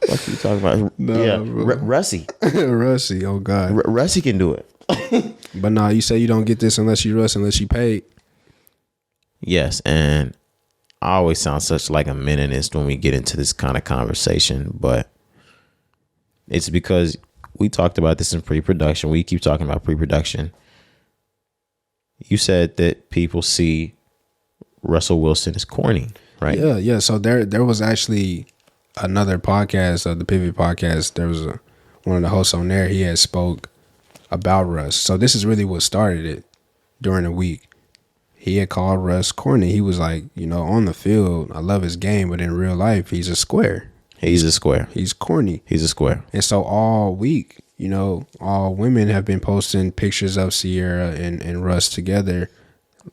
What you talking about? No, yeah. Russie. Russie. Oh God. Russie can do it. But nah, you say you don't get this unless you Russ, unless you paid. Yes, and I always sound such like a meninist when we get into this kind of conversation, but it's because we talked about this in pre-production. We keep talking about pre-production. You said that people see Russell Wilson is corny, right? Yeah. So there was actually another podcast, the Pivot podcast. There was one of the hosts on there. He had spoke about Russ. So this is really what started it during the week. He had called Russ corny. He was like, on the field, I love his game, but in real life, he's a square. He's a square. He's corny. He's a square. And so all week, all women have been posting pictures of Sierra and Russ together,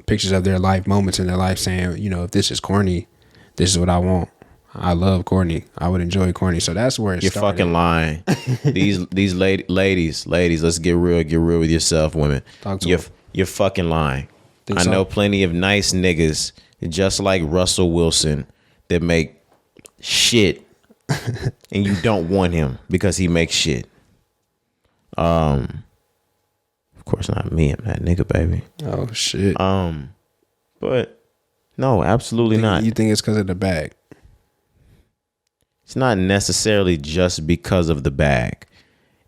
pictures of their life, moments in their life, saying, if this is corny, this is what I want. I love corny. I would enjoy corny. So that's where You're started. fucking lying. these ladies, let's get real with yourself, women. Talk to 'em. You're fucking lying. Think I so? know plenty of nice niggas just like Russell Wilson that make shit and you don't want him because he makes shit. Of course not me, I'm that nigga, baby. Oh shit. But no, absolutely not. You think it's because of the bag? It's not necessarily just because of the bag.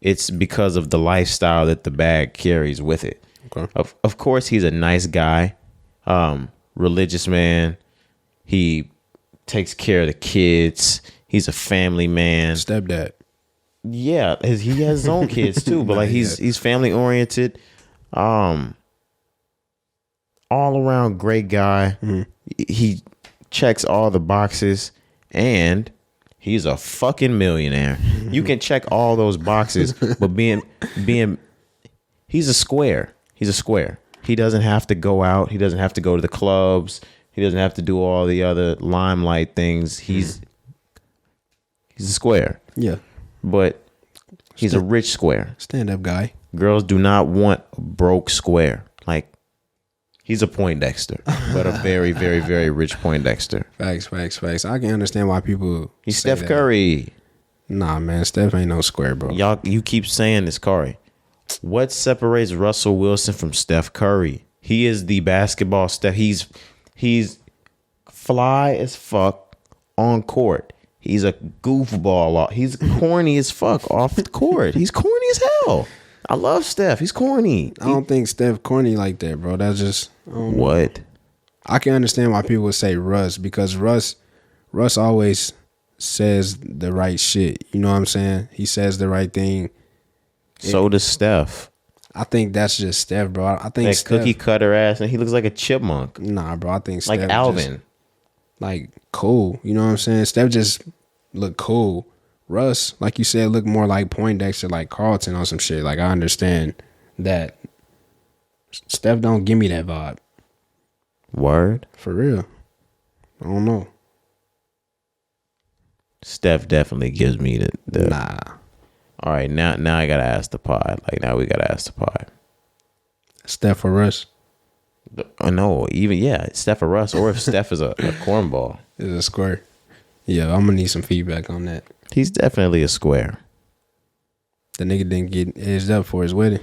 It's because of the lifestyle that the bag carries with it. Okay. Of course, he's a nice guy, religious man. He takes care of the kids. He's a family man. Stepdad. Yeah, he has his own kids too, but like he's family oriented. All around great guy. Mm-hmm. He checks all the boxes, and he's a fucking millionaire. You can check all those boxes, but being he's a square. He's a square. He doesn't have to go out. He doesn't have to go to the clubs. He doesn't have to do all the other limelight things. He's a square. Yeah. But he's a rich square. Stand up guy. Girls do not want a broke square. Like, he's a Poindexter, but a very, very, very rich Poindexter. Facts. I can understand why people. He's say Steph that. Curry. Nah, man, Steph ain't no square, bro. You keep saying this, Cari. What separates Russell Wilson from Steph Curry? He is the basketball Steph. He's fly as fuck on court. He's a goofball. He's corny as fuck off the court. He's corny as hell. I love Steph. He's corny. I don't think Steph corny like that, bro. That's just what? I can understand why people would say Russ, because Russ always says the right shit. You know what I'm saying? He says the right thing. So does Steph. I think that's just Steph, bro. I think That Steph, cookie cutter ass, and he looks like a chipmunk. Nah, bro. I think Steph Like Alvin. just, like cool. You know what I'm saying? Steph just look cool. Russ, like you said, look more like Poindexter, like Carlton on some shit. Like, I understand that. Steph don't give me that vibe. Word? For real. I don't know. Steph definitely gives me the Nah. All right, now I gotta ask the pod. Like, now we gotta ask the pod. Steph or Russ No, Steph or Russ, or if Steph is a cornball. is a square. Yeah, I'm gonna need some feedback on that. He's definitely a square. The nigga didn't get edged up for his wedding.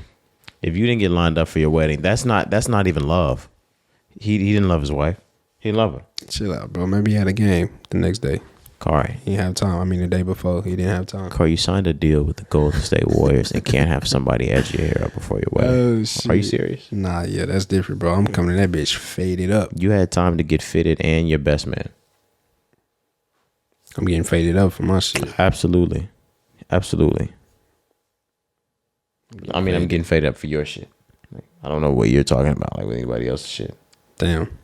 If you didn't get lined up for your wedding, that's not even love. He didn't love his wife. He didn't love her. Chill out, bro. Maybe he had a game the next day. Cari. He didn't have time. I mean, the day before, he didn't have time. Cari, you signed a deal with the Golden State Warriors and can't have somebody edge your hair up before your wedding. Oh, shit. Are you serious? Nah, yeah, that's different, bro. I'm coming to that bitch faded up. You had time to get fitted and your best man. I'm getting faded up for my shit. Absolutely. I mean, I'm getting faded up for your shit. I don't know what you're talking about, like with anybody else's shit. Damn.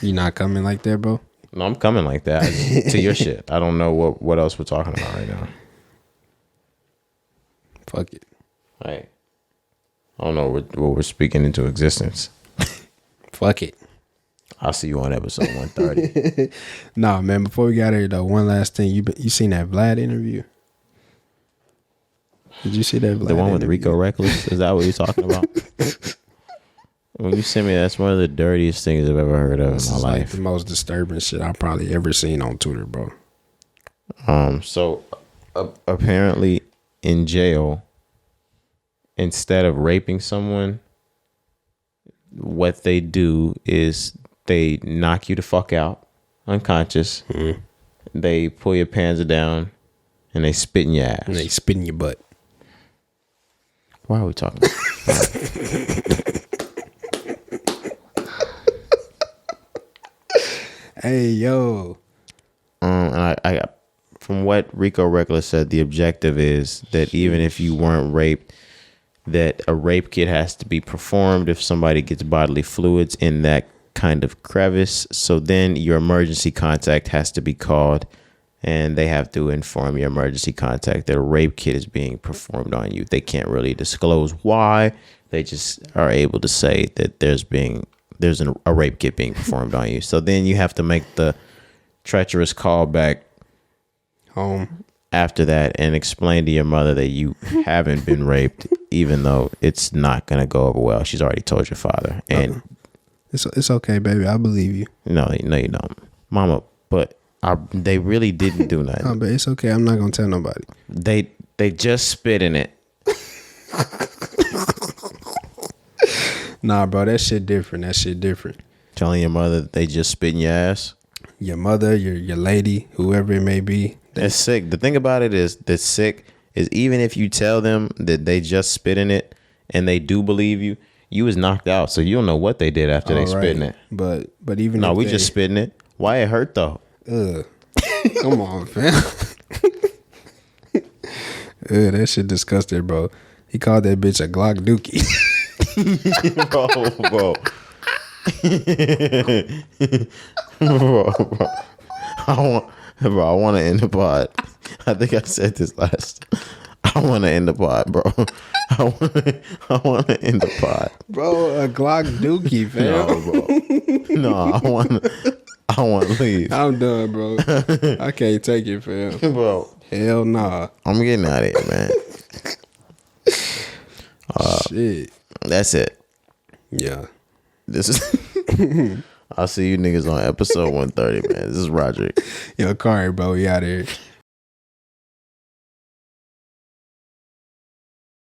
You not coming like that, bro? No, I'm coming like that to your shit. I don't know what else we're talking about right now. Fuck it. Right. I don't know what we're speaking into existence. Fuck it. I'll see you on episode 130. Nah, man, before we got here, though, one last thing. You seen that Vlad interview? Did you see that Vlad The one with interview? Rico Reckless? Is that what you're talking about? When you sent me, that's one of the dirtiest things I've ever heard of This in my is like life. the most disturbing shit I've probably ever seen on Twitter, bro. So apparently in jail, instead of raping someone, what they do is they knock you the fuck out, unconscious. Mm-hmm. They pull your pants down, and they spit in your ass. And they spit in your butt. Why are we talking about that? Hey, yo. And I from what Rico Reckless said, the objective is that even if you weren't raped, that a rape kit has to be performed if somebody gets bodily fluids in that kind of crevice. So then your emergency contact has to be called, and they have to inform your emergency contact that a rape kit is being performed on you. They can't really disclose why. They just are able to say that there's a rape kit being performed on you. So then you have to make the treacherous call back Home after that and explain to your mother that you haven't been raped, even though it's not gonna go over well. She's already told your father, and it's okay, baby. I believe you. no, you don't, Mama. But they really didn't do nothing. Oh, but it's okay. I'm not gonna tell nobody. They just spit in it. Nah, bro, that shit different. That shit different. Telling your mother that they just spit in your ass. Your mother, your lady, whoever it may be. That's sick. The thing about it is that's sick is even if you tell them that they just spit in it and they do believe you, you was knocked out, so you don't know what they did after they spit in it. But even no, if we they, just spit in it. Why it hurt though? Come on, fam. That shit disgusting, bro. He called that bitch a Glock Dookie. bro. I want to end the pod. I think I said this last. I want to end the pod, bro. I want to end the pod, Bro, a Glock Dookie, fam. No, I want to leave. I'm done, bro. I can't take it, fam. Bro, Hell nah. I'm getting out of here, man. Shit. That's it. Yeah. This is. I'll see you niggas on episode 130, man. This is Roderick. Yo, Cari, bro. We out here.